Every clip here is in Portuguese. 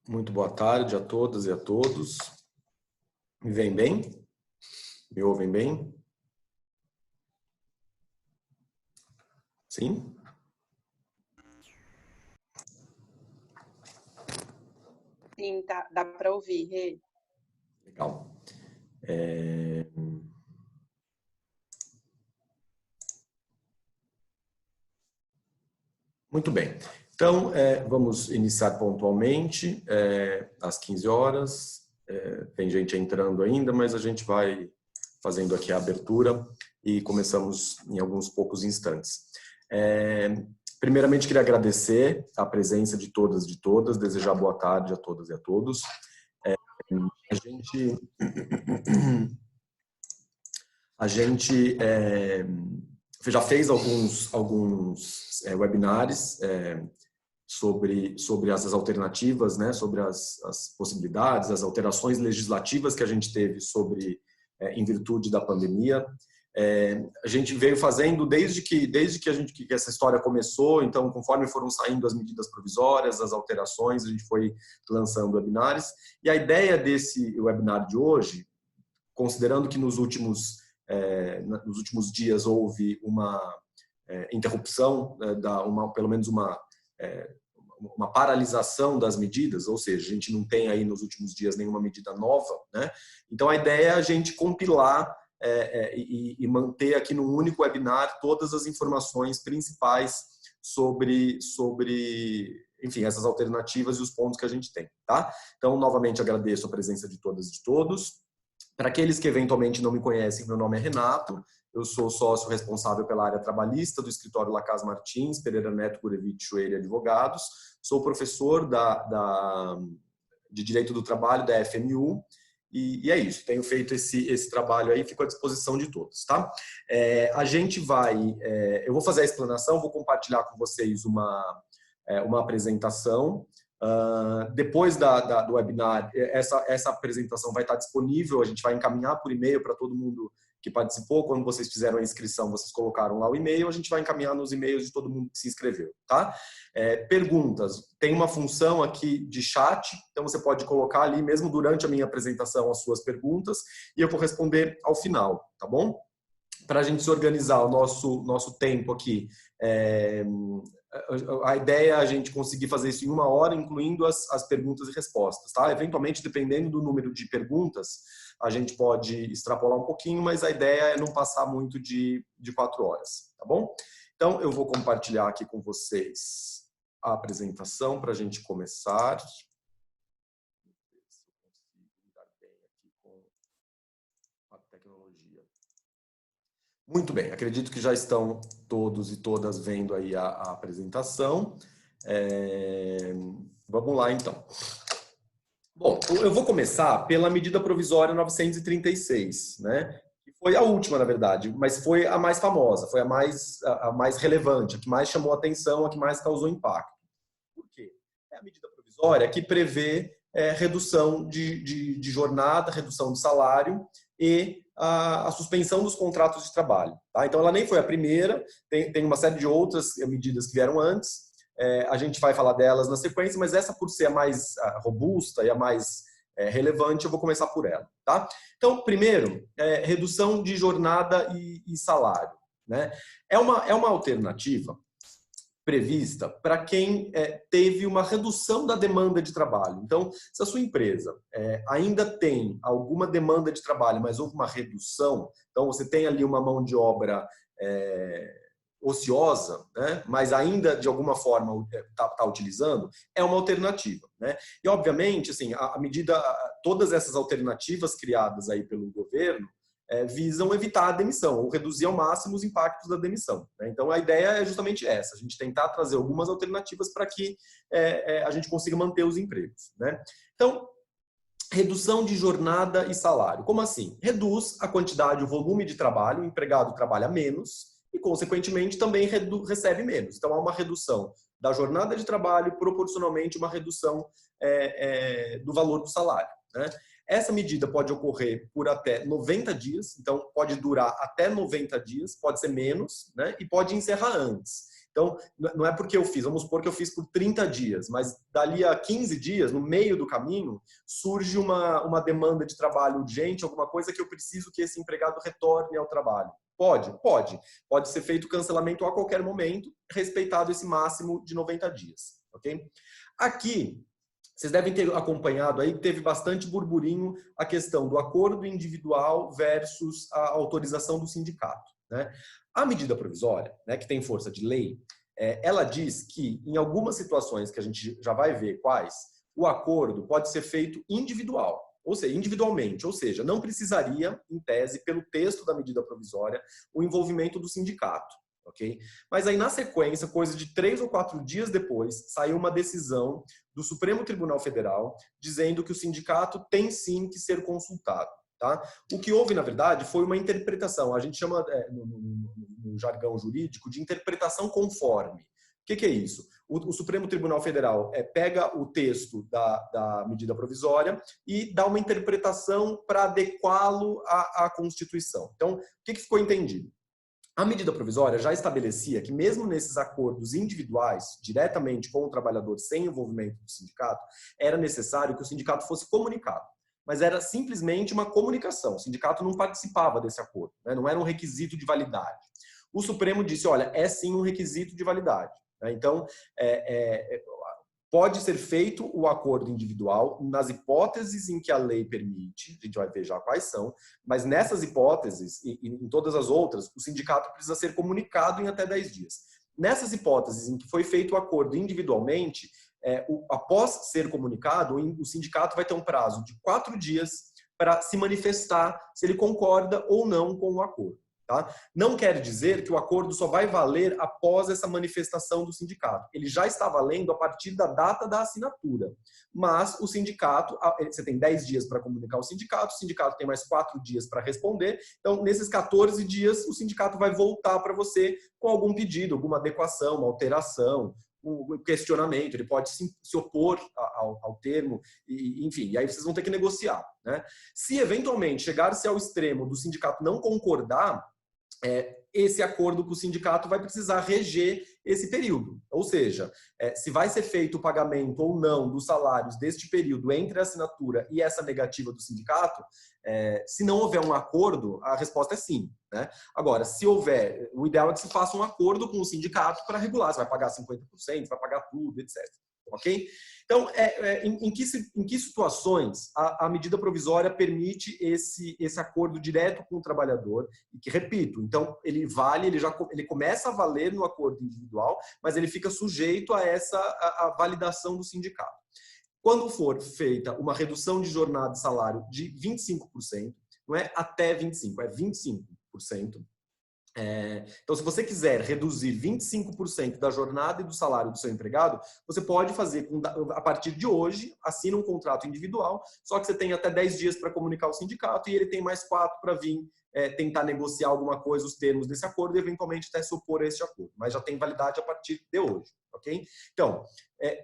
Muito boa tarde a todas e a todos. Me veem bem? Me ouvem bem? Sim? Sim, tá, dá para ouvir, Rê. Legal. Muito bem. Então, vamos iniciar pontualmente, às 15 horas. Tem gente entrando ainda, mas a gente vai fazendo aqui a abertura e começamos em alguns poucos instantes. Primeiramente, queria agradecer a presença de todas e de todas, desejar boa tarde a todas e a todos. A gente já fez alguns webinars sobre essas alternativas, né, sobre as possibilidades, as alterações legislativas que a gente teve em virtude da pandemia. A gente veio fazendo desde que essa história começou. Então, conforme foram saindo as medidas provisórias, as alterações, a gente foi lançando webinars. E a ideia desse webinar de hoje, considerando que nos últimos dias houve uma interrupção, pelo menos uma paralisação das medidas, ou seja, a gente não tem aí nos últimos dias nenhuma medida nova, né? Então a ideia é a gente compilar e manter aqui num único webinar todas as informações principais sobre enfim, essas alternativas e os pontos que a gente tem, tá? Então, novamente agradeço a presença de todas e de todos. Para aqueles que eventualmente não me conhecem, meu nome é Renato, eu sou sócio responsável pela área trabalhista do escritório Lacaz Martins, Pereira Neto Gurevitch Joelho Advogados, sou professor de Direito do Trabalho da FMU, e é isso, tenho feito esse trabalho aí, fico à disposição de todos, tá? Eu vou fazer a explanação, vou compartilhar com vocês uma apresentação. Depois do webinar, essa apresentação vai estar disponível, a gente vai encaminhar por e-mail para todo mundo que participou. Quando vocês fizeram a inscrição, vocês colocaram lá o e-mail, a gente vai encaminhar nos e-mails de todo mundo que se inscreveu, tá? Perguntas, tem uma função aqui de chat, então você pode colocar ali, mesmo durante a minha apresentação, as suas perguntas, e eu vou responder ao final, tá bom? Para a gente se organizar o nosso tempo aqui, a ideia é a gente conseguir fazer isso em 1 hora, incluindo as perguntas e respostas, tá? Eventualmente, dependendo do número de perguntas, a gente pode extrapolar um pouquinho, mas a ideia é não passar muito de 4 horas, tá bom? Então, eu vou compartilhar aqui com vocês a apresentação para a gente começar. Muito bem, acredito que já estão todos e todas vendo aí a apresentação. Vamos lá, então. Bom, eu vou começar pela medida provisória 936, né? Que foi a última, na verdade, mas foi a mais famosa, foi a mais relevante, a que mais chamou atenção, a que mais causou impacto. Por quê? É a medida provisória que prevê redução de jornada, redução de salário e a suspensão dos contratos de trabalho. Tá? Então, ela nem foi a primeira, tem uma série de outras medidas que vieram antes, a gente vai falar delas na sequência, mas essa, por ser a mais robusta e a mais relevante, eu vou começar por ela. Tá? Então, primeiro, redução de jornada e salário. Né? É uma alternativa prevista para quem teve uma redução da demanda de trabalho. Então, se a sua empresa ainda tem alguma demanda de trabalho, mas houve uma redução, então você tem ali uma mão de obra ociosa, né, mas ainda de alguma forma está utilizando, é uma alternativa. Né? E, obviamente, assim, todas essas alternativas criadas aí pelo governo visam evitar a demissão ou reduzir ao máximo os impactos da demissão. Né? Então, a ideia é justamente essa, a gente tentar trazer algumas alternativas para que a gente consiga manter os empregos. Né? Então, redução de jornada e salário. Como assim? Reduz a quantidade, o volume de trabalho, o empregado trabalha menos e, consequentemente, também recebe menos. Então, há uma redução da jornada de trabalho, proporcionalmente uma redução do valor do salário. Né? Essa medida pode ocorrer por até 90 dias, então pode durar até 90 dias, pode ser menos, né? E pode encerrar antes. Então, não é porque eu fiz, vamos supor que eu fiz por 30 dias, mas dali a 15 dias, no meio do caminho, surge uma demanda de trabalho urgente, alguma coisa que eu preciso que esse empregado retorne ao trabalho. Pode? Pode. Pode ser feito cancelamento a qualquer momento, respeitado esse máximo de 90 dias. Ok? Aqui, vocês devem ter acompanhado aí, teve bastante burburinho a questão do acordo individual versus a autorização do sindicato, né? A medida provisória, né, que tem força de lei, ela diz que em algumas situações que a gente já vai ver quais, o acordo pode ser feito individual, ou seja, individualmente, ou seja, não precisaria, em tese, pelo texto da medida provisória, o envolvimento do sindicato. Okay? Mas aí, na sequência, coisa de 3 ou 4 dias depois, saiu uma decisão do Supremo Tribunal Federal dizendo que o sindicato tem sim que ser consultado. Tá? O que houve, na verdade, foi uma interpretação, a gente chama no jargão jurídico de interpretação conforme. O que é isso? O Supremo Tribunal Federal pega o texto da medida provisória e dá uma interpretação para adequá-lo à Constituição. Então, o que ficou entendido? A medida provisória já estabelecia que mesmo nesses acordos individuais, diretamente com o trabalhador sem envolvimento do sindicato, era necessário que o sindicato fosse comunicado. Mas era simplesmente uma comunicação. O sindicato não participava desse acordo, né? Não era um requisito de validade. O Supremo disse, olha, é sim um requisito de validade. Né? Então, pode ser feito o acordo individual nas hipóteses em que a lei permite, a gente vai ver já quais são, mas nessas hipóteses e em todas as outras, o sindicato precisa ser comunicado em até 10 dias. Nessas hipóteses em que foi feito o acordo individualmente, após ser comunicado, o sindicato vai ter um prazo de 4 dias para se manifestar se ele concorda ou não com o acordo. Tá? Não quer dizer que o acordo só vai valer após essa manifestação do sindicato. Ele já está valendo a partir da data da assinatura. Mas o sindicato, você tem 10 dias para comunicar ao sindicato, o sindicato tem mais 4 dias para responder. Então, nesses 14 dias, o sindicato vai voltar para você com algum pedido, alguma adequação, uma alteração, um questionamento. Ele pode se opor ao termo, enfim, e aí vocês vão ter que negociar. Né? Se eventualmente chegar-se ao extremo do sindicato não concordar, esse acordo com o sindicato vai precisar reger esse período. Ou seja, se vai ser feito o pagamento ou não dos salários deste período entre a assinatura e essa negativa do sindicato, se não houver um acordo, a resposta é sim. Né? Agora, se houver, o ideal é que se faça um acordo com o sindicato para regular. Você vai pagar 50%, vai pagar tudo, etc. Ok? Então, em que situações a medida provisória permite esse acordo direto com o trabalhador? E que, repito, então ele começa a valer no acordo individual, mas ele fica sujeito a validação do sindicato. Quando for feita uma redução de jornada e salário de 25%, não é até 25%, é 25%. Então, se você quiser reduzir 25% da jornada e do salário do seu empregado, você pode fazer a partir de hoje, assina um contrato individual, só que você tem até 10 dias para comunicar ao sindicato e ele tem mais 4 para vir tentar negociar alguma coisa, os termos desse acordo e eventualmente até se opor a esse acordo. Mas já tem validade a partir de hoje, ok? Então,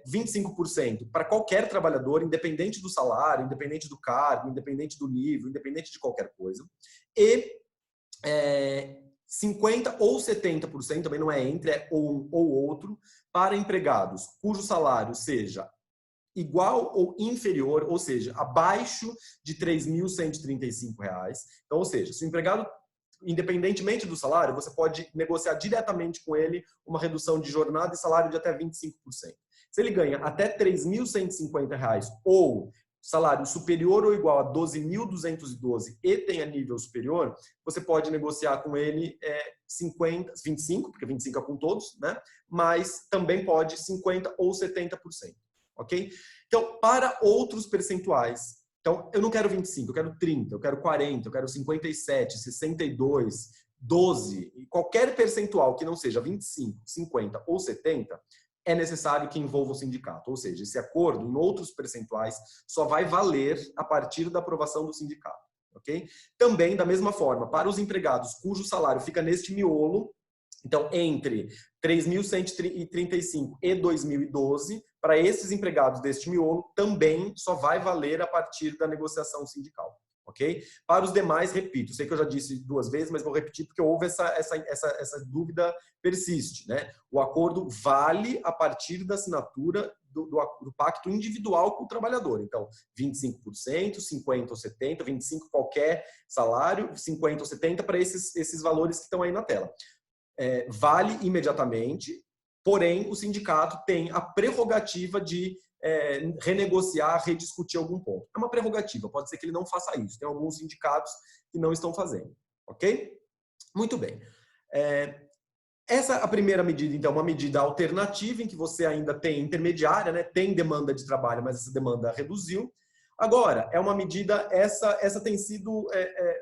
25% para qualquer trabalhador, independente do salário, independente do cargo, independente do nível, independente de qualquer coisa. E 50% ou 70%, também não é entre, é um ou outro, para empregados cujo salário seja igual ou inferior, ou seja, abaixo de R$ 3.135. Então, ou seja, se o empregado, independentemente do salário, você pode negociar diretamente com ele uma redução de jornada e salário de até 25%. Se ele ganha até R$ 3.150 ou salário superior ou igual a 12.212 e tenha nível superior, você pode negociar com ele 25, porque 25 é com todos, né? Mas também pode 50% ou 70%. Ok? Então, para outros percentuais, então eu não quero 25, eu quero 30, eu quero 40, eu quero 57, 62, 12, e qualquer percentual que não seja 25, 50 ou 70, é necessário que envolva o sindicato. Ou seja, esse acordo, em outros percentuais, só vai valer a partir da aprovação do sindicato. Okay? Também, da mesma forma, para os empregados cujo salário fica neste miolo, então, entre 3.135 e 2012, para esses empregados deste miolo, também só vai valer a partir da negociação sindical. Ok? ok? Para os demais, repito, sei que eu já disse 2 vezes, mas vou repetir porque houve essa dúvida persiste, né? O acordo vale a partir da assinatura do pacto individual com o trabalhador. Então, 25%, 50% ou 70%, 25% qualquer salário, 50% ou 70% para esses valores que estão aí na tela. Vale imediatamente, porém o sindicato tem a prerrogativa de renegociar, rediscutir algum ponto. É uma prerrogativa, pode ser que ele não faça isso. Tem alguns sindicatos que não estão fazendo, ok? Muito bem. Essa é a primeira medida, então, uma medida alternativa em que você ainda tem intermediária, né? Tem demanda de trabalho, mas essa demanda reduziu. Agora, é uma medida, essa tem sido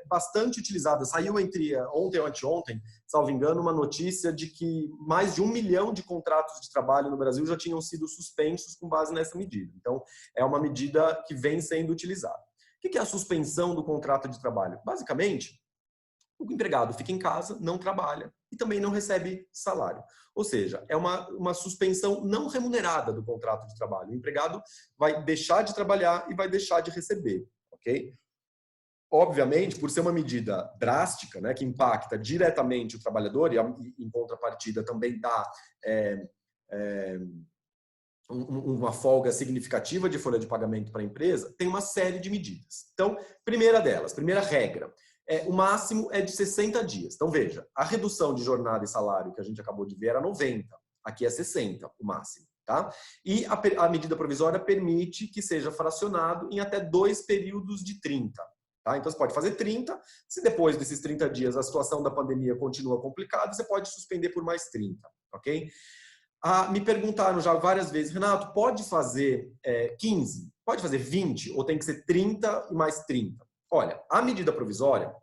bastante utilizada. Saiu entre ontem ou anteontem, salvo engano, uma notícia de que mais de 1 milhão de contratos de trabalho no Brasil já tinham sido suspensos com base nessa medida. Então, é uma medida que vem sendo utilizada. O que é a suspensão do contrato de trabalho? Basicamente, o empregado fica em casa, não trabalha e também não recebe salário. Ou seja, é uma suspensão não remunerada do contrato de trabalho. O empregado vai deixar de trabalhar e vai deixar de receber, ok? Obviamente, por ser uma medida drástica, né, que impacta diretamente o trabalhador e em contrapartida também dá uma folga significativa de folha de pagamento para a empresa, tem uma série de medidas. Então, primeira delas, primeira regra, o máximo é de 60 dias. Então, veja, a redução de jornada e salário que a gente acabou de ver era 90, aqui é 60 o máximo. Tá? E a medida provisória permite que seja fracionado em até 2 períodos de 30. Tá? Então, você pode fazer 30, se depois desses 30 dias a situação da pandemia continua complicada, você pode suspender por mais 30, ok? Me perguntaram já várias vezes, Renato, pode fazer 15? Pode fazer 20? Ou tem que ser 30 e mais 30? Olha, a medida provisória,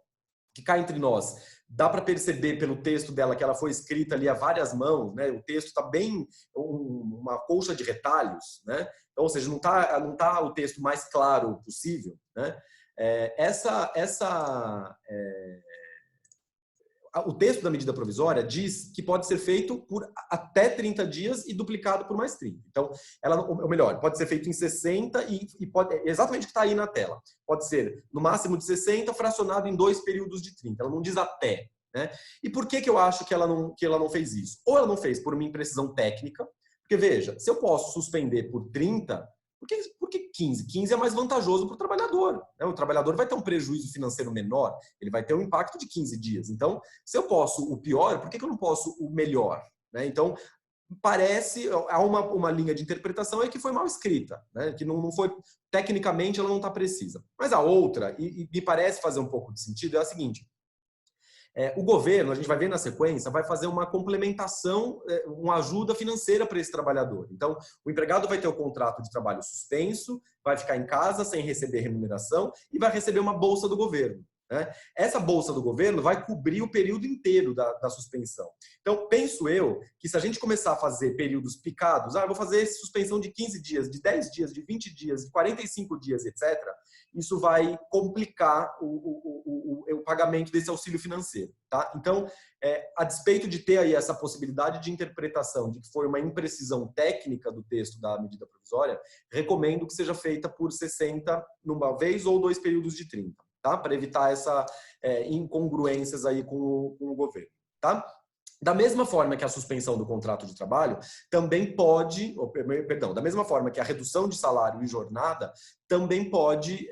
que cá entre nós, dá para perceber pelo texto dela que ela foi escrita ali a várias mãos, né? O texto está bem uma colcha de retalhos, né? Então, ou seja, não tá o texto mais claro possível, né? O texto da medida provisória diz que pode ser feito por até 30 dias e duplicado por mais 30. Então, ou melhor, pode ser feito em 60 e pode, exatamente o que está aí na tela. Pode ser no máximo de 60, fracionado em 2 períodos de 30. Ela não diz até. Né? E por que eu acho que ela não fez isso? Ou ela não fez por uma imprecisão técnica, porque veja, se eu posso suspender por 30, por que 15? 15 é mais vantajoso para o trabalhador. Né? O trabalhador vai ter um prejuízo financeiro menor, ele vai ter um impacto de 15 dias. Então, se eu posso o pior, por que eu não posso o melhor? Né? Então, parece, há uma linha de interpretação aí que foi mal escrita, né? Que não foi, tecnicamente ela não está precisa. Mas a outra, e me parece fazer um pouco de sentido, é a seguinte. O governo, a gente vai ver na sequência, vai fazer uma complementação, uma ajuda financeira para esse trabalhador. Então, o empregado vai ter o contrato de trabalho suspenso, vai ficar em casa sem receber remuneração e vai receber uma bolsa do governo. Né? Essa bolsa do governo vai cobrir o período inteiro da suspensão. Então, penso eu que se a gente começar a fazer períodos picados, eu vou fazer suspensão de 15 dias, de 10 dias, de 20 dias, de 45 dias, etc., isso vai complicar o pagamento desse auxílio financeiro. Tá? Então, a despeito de ter aí essa possibilidade de interpretação de que foi uma imprecisão técnica do texto da medida provisória, recomendo que seja feita por 60 numa vez ou 2 períodos de 30. Tá? Para evitar essa incongruências aí com o governo. Tá? Da mesma forma que a suspensão do contrato de trabalho também pode, da mesma forma que a redução de salário e jornada também pode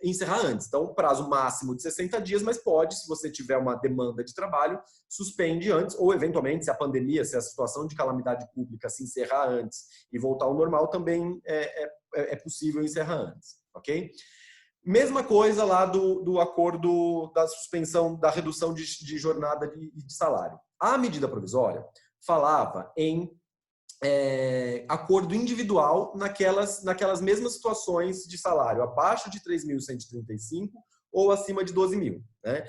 encerrar antes. Então, prazo máximo de 60 dias, mas pode, se você tiver uma demanda de trabalho, suspende antes, ou eventualmente, se a pandemia, se a situação de calamidade pública se encerrar antes e voltar ao normal, também é possível encerrar antes, ok? Mesma coisa lá do acordo da suspensão, da redução de jornada e de salário. A medida provisória falava em acordo individual naquelas mesmas situações de salário abaixo de 3.135 ou acima de 12.000. Né?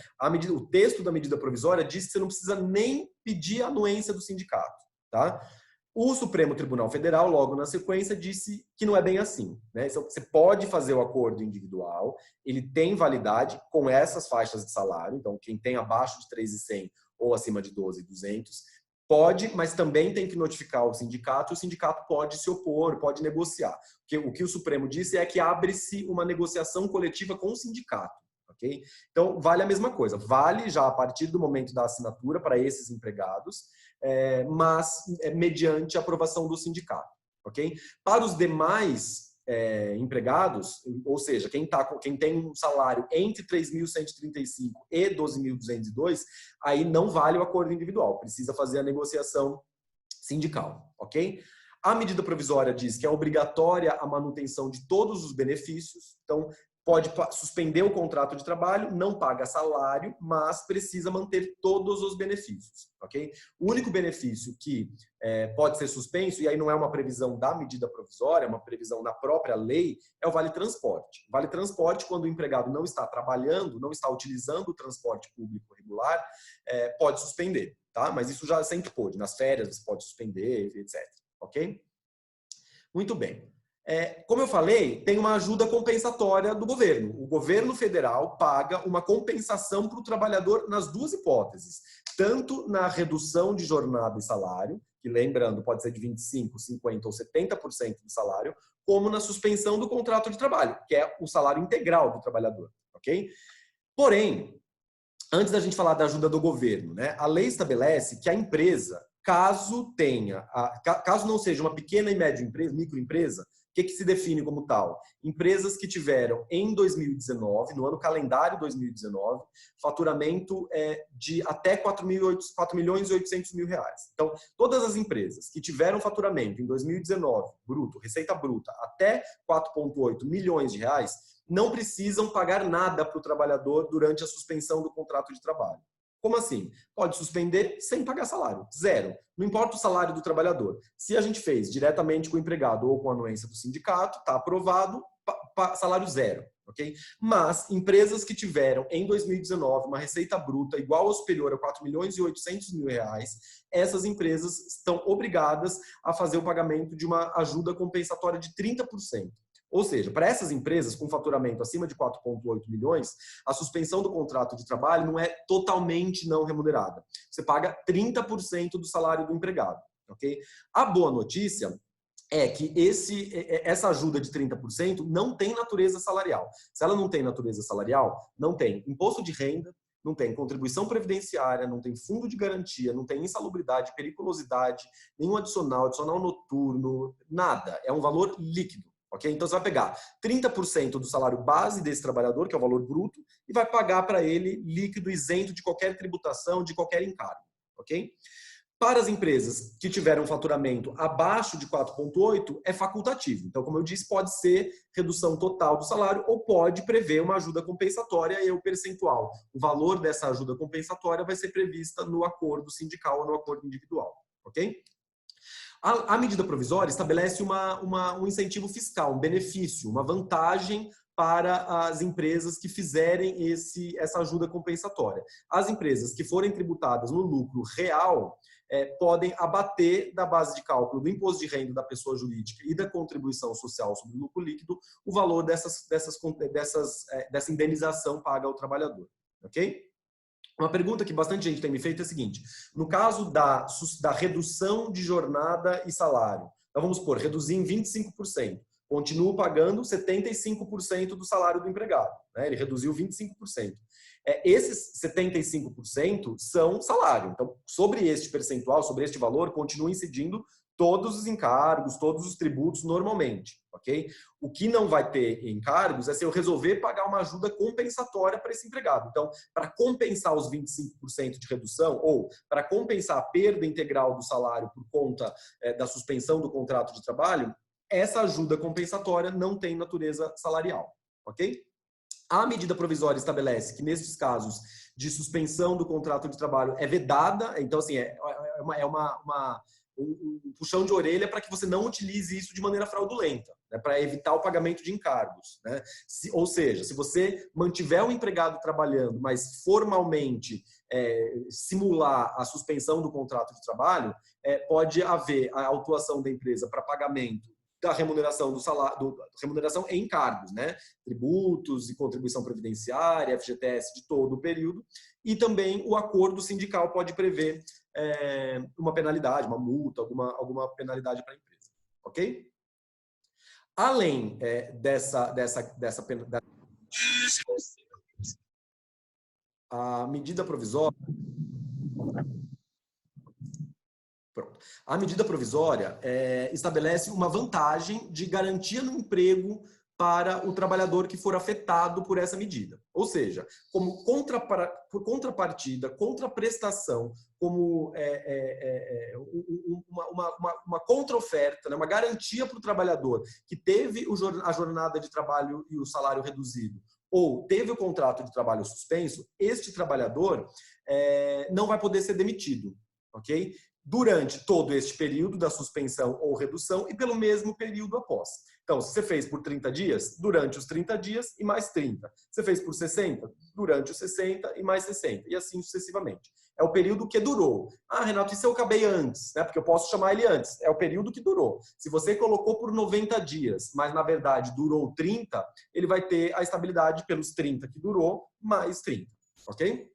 O texto da medida provisória diz que você não precisa nem pedir a anuência do sindicato. Tá? O Supremo Tribunal Federal, logo na sequência, disse que não é bem assim. Né? Você pode fazer o acordo individual, ele tem validade com essas faixas de salário, então quem tem abaixo de 3.100 ou acima de 12.200 pode, mas também tem que notificar o sindicato pode se opor, pode negociar. O que o Supremo disse é que abre-se uma negociação coletiva com o sindicato. ok? Então, vale a mesma coisa. Vale já a partir do momento da assinatura para esses empregados, mas mediante a aprovação do sindicato, ok? Para os demais empregados, ou seja, quem tem um salário entre 3.135 e 12.202, aí não vale o acordo individual, precisa fazer a negociação sindical, ok? A medida provisória diz que é obrigatória a manutenção de todos os benefícios, então pode suspender o contrato de trabalho, não paga salário, mas precisa manter todos os benefícios, ok? O único benefício que pode ser suspenso, e aí não é uma previsão da medida provisória, é uma previsão da própria lei, é o vale-transporte. Vale-transporte, quando o empregado não está trabalhando, não está utilizando o transporte público regular, pode suspender, tá? Mas isso já sempre pôde, nas férias você pode suspender, etc, ok? Muito bem. Como eu falei, tem uma ajuda compensatória do governo. O governo federal paga uma compensação para o trabalhador nas duas hipóteses. Tanto na redução de jornada e salário, que lembrando pode ser de 25%, 50% ou 70% do salário, como na suspensão do contrato de trabalho, que é o salário integral do trabalhador. Ok? Porém, antes da gente falar da ajuda do governo, né, a lei estabelece que a empresa, caso não seja uma pequena e média empresa, microempresa, o que se define como tal? Empresas que tiveram em 2019, no ano calendário 2019, faturamento de até 4.800.000 reais. Então, todas as empresas que tiveram faturamento em 2019, bruto, receita bruta, até 4,8 milhões de reais, não precisam pagar nada para o trabalhador durante a suspensão do contrato de trabalho. Como assim? Pode suspender sem pagar salário, zero. Não importa o salário do trabalhador. Se a gente fez diretamente com o empregado ou com a anuência do sindicato, está aprovado, salário zero, ok? Mas empresas que tiveram em 2019 uma receita bruta igual ou superior a 4.800.000 reais, essas empresas estão obrigadas a fazer o pagamento de uma ajuda compensatória de 30%. Ou seja, para essas empresas com faturamento acima de 4,8 milhões, a suspensão do contrato de trabalho não é totalmente não remunerada. Você paga 30% do salário do empregado. Okay? A boa notícia é que essa ajuda de 30% não tem natureza salarial. Se ela não tem natureza salarial, não tem imposto de renda, não tem contribuição previdenciária, não tem fundo de garantia, não tem insalubridade, periculosidade, nenhum adicional noturno, nada. É um valor líquido. Okay? Então, você vai pegar 30% do salário base desse trabalhador, que é o valor bruto, e vai pagar para ele líquido, isento de qualquer tributação, de qualquer encargo. Okay? Para as empresas que tiveram faturamento abaixo de 4,8, é facultativo. Então, como eu disse, pode ser redução total do salário ou pode prever uma ajuda compensatória e o percentual. O valor dessa ajuda compensatória vai ser prevista no acordo sindical ou no acordo individual. Ok? A medida provisória estabelece um incentivo fiscal, um benefício, uma vantagem para as empresas que fizerem essa ajuda compensatória. As empresas que forem tributadas no lucro real podem abater da base de cálculo do imposto de renda da pessoa jurídica e da contribuição social sobre o lucro líquido o valor dessa indenização paga ao trabalhador. Ok? Uma pergunta que bastante gente tem me feito é a seguinte: no caso da redução de jornada e salário, então vamos supor, reduzir em 25%, continuo pagando 75% do salário do empregado, né? Ele reduziu 25%. Esses 75% são salário, então sobre este percentual, sobre este valor, continua incidindo todos os encargos, todos os tributos normalmente, ok? O que não vai ter encargos é se eu resolver pagar uma ajuda compensatória para esse empregado. Então, para compensar os 25% de redução ou para compensar a perda integral do salário por conta da suspensão do contrato de trabalho, essa ajuda compensatória não tem natureza salarial, ok? A medida provisória estabelece que, nesses casos de suspensão do contrato de trabalho, é vedada, então, assim, um puxão de orelha para que você não utilize isso de maneira fraudulenta, né, para evitar o pagamento de encargos. Né? Ou seja, se você mantiver um empregado trabalhando, mas formalmente simular a suspensão do contrato de trabalho, pode haver a autuação da empresa para pagamento da remuneração do salário, remuneração em encargos, né? Tributos e contribuição previdenciária, FGTS de todo o período, e também o acordo sindical pode prever uma penalidade, uma multa, alguma penalidade para a empresa, ok? Além dessa A medida provisória... Pronto. A medida provisória estabelece uma vantagem de garantia no emprego para o trabalhador que for afetado por essa medida. Ou seja, como contrapartida, contraprestação, como uma contraoferta, né, uma garantia para o trabalhador que teve a jornada de trabalho e o salário reduzido, ou teve o contrato de trabalho suspenso, este trabalhador não vai poder ser demitido, ok? Durante todo este período da suspensão ou redução e pelo mesmo período após. Então, se você fez por 30 dias, durante os 30 dias e mais 30. Você fez por 60, durante os 60 e mais 60. E assim sucessivamente. É o período que durou. Ah, Renato, e se eu acabei antes? Né? Porque eu posso chamar ele antes. É o período que durou. Se você colocou por 90 dias, mas na verdade durou 30, ele vai ter a estabilidade pelos 30 que durou, mais 30. Ok?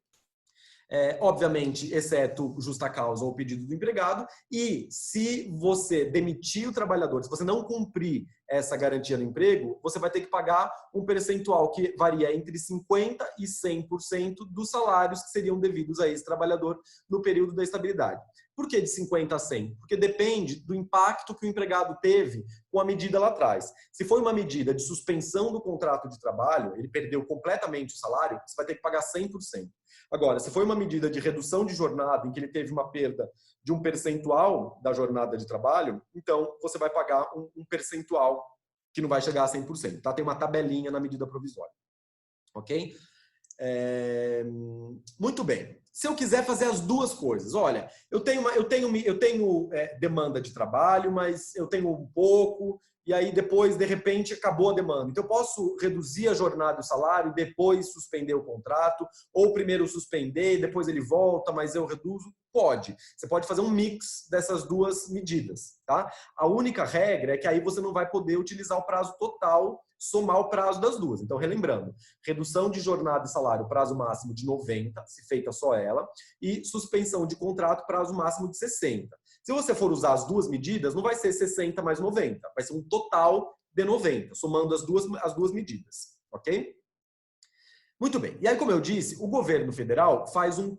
Obviamente, exceto justa causa ou pedido do empregado, e se você demitir o trabalhador, se você não cumprir essa garantia no emprego, você vai ter que pagar um percentual que varia entre 50% e 100% dos salários que seriam devidos a esse trabalhador no período da estabilidade. Por que de 50% a 100%? Porque depende do impacto que o empregado teve com a medida lá atrás. Se foi uma medida de suspensão do contrato de trabalho, ele perdeu completamente o salário, você vai ter que pagar 100%. Agora, se foi uma medida de redução de jornada, em que ele teve uma perda de um percentual da jornada de trabalho, então você vai pagar um percentual que não vai chegar a 100%. Tá? Tem uma tabelinha na medida provisória. Ok? Muito bem. Se eu quiser fazer as duas coisas, olha, eu tenho demanda de trabalho, mas eu tenho um pouco, e aí depois, de repente, acabou a demanda. Então, eu posso reduzir a jornada e o salário e depois suspender o contrato, ou primeiro suspender, depois ele volta, mas eu reduzo? Pode. Você pode fazer um mix dessas duas medidas, tá? A única regra é que aí você não vai poder utilizar o prazo total, somar o prazo das duas. Então, relembrando, redução de jornada e salário, prazo máximo de 90, se feita só ela, e suspensão de contrato, prazo máximo de 60. Se você for usar as duas medidas, não vai ser 60 mais 90, vai ser um total de 90, somando as duas medidas, ok? Muito bem. E aí, como eu disse, o governo federal faz um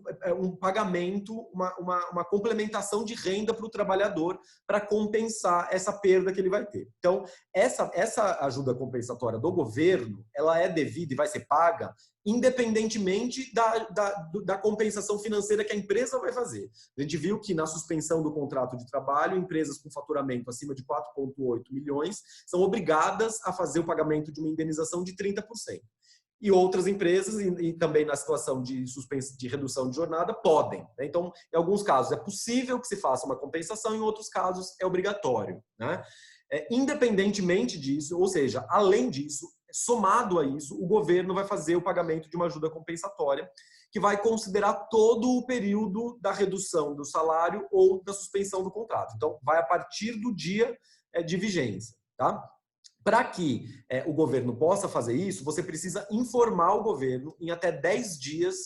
pagamento, uma complementação de renda para o trabalhador para compensar essa perda que ele vai ter. Então, essa ajuda compensatória do governo, ela é devida e vai ser paga independentemente da compensação financeira que a empresa vai fazer. A gente viu que na suspensão do contrato de trabalho, empresas com faturamento acima de 4,8 milhões são obrigadas a fazer o pagamento de uma indenização de 30%. E outras empresas, e também na situação de redução de jornada, podem. Né? Então, em alguns casos é possível que se faça uma compensação, em outros casos é obrigatório. Né? Independentemente disso, ou seja, além disso, somado a isso, o governo vai fazer o pagamento de uma ajuda compensatória, que vai considerar todo o período da redução do salário ou da suspensão do contrato. Então, vai a partir do dia de vigência. Tá? Para que o governo possa fazer isso, você precisa informar o governo em até 10 dias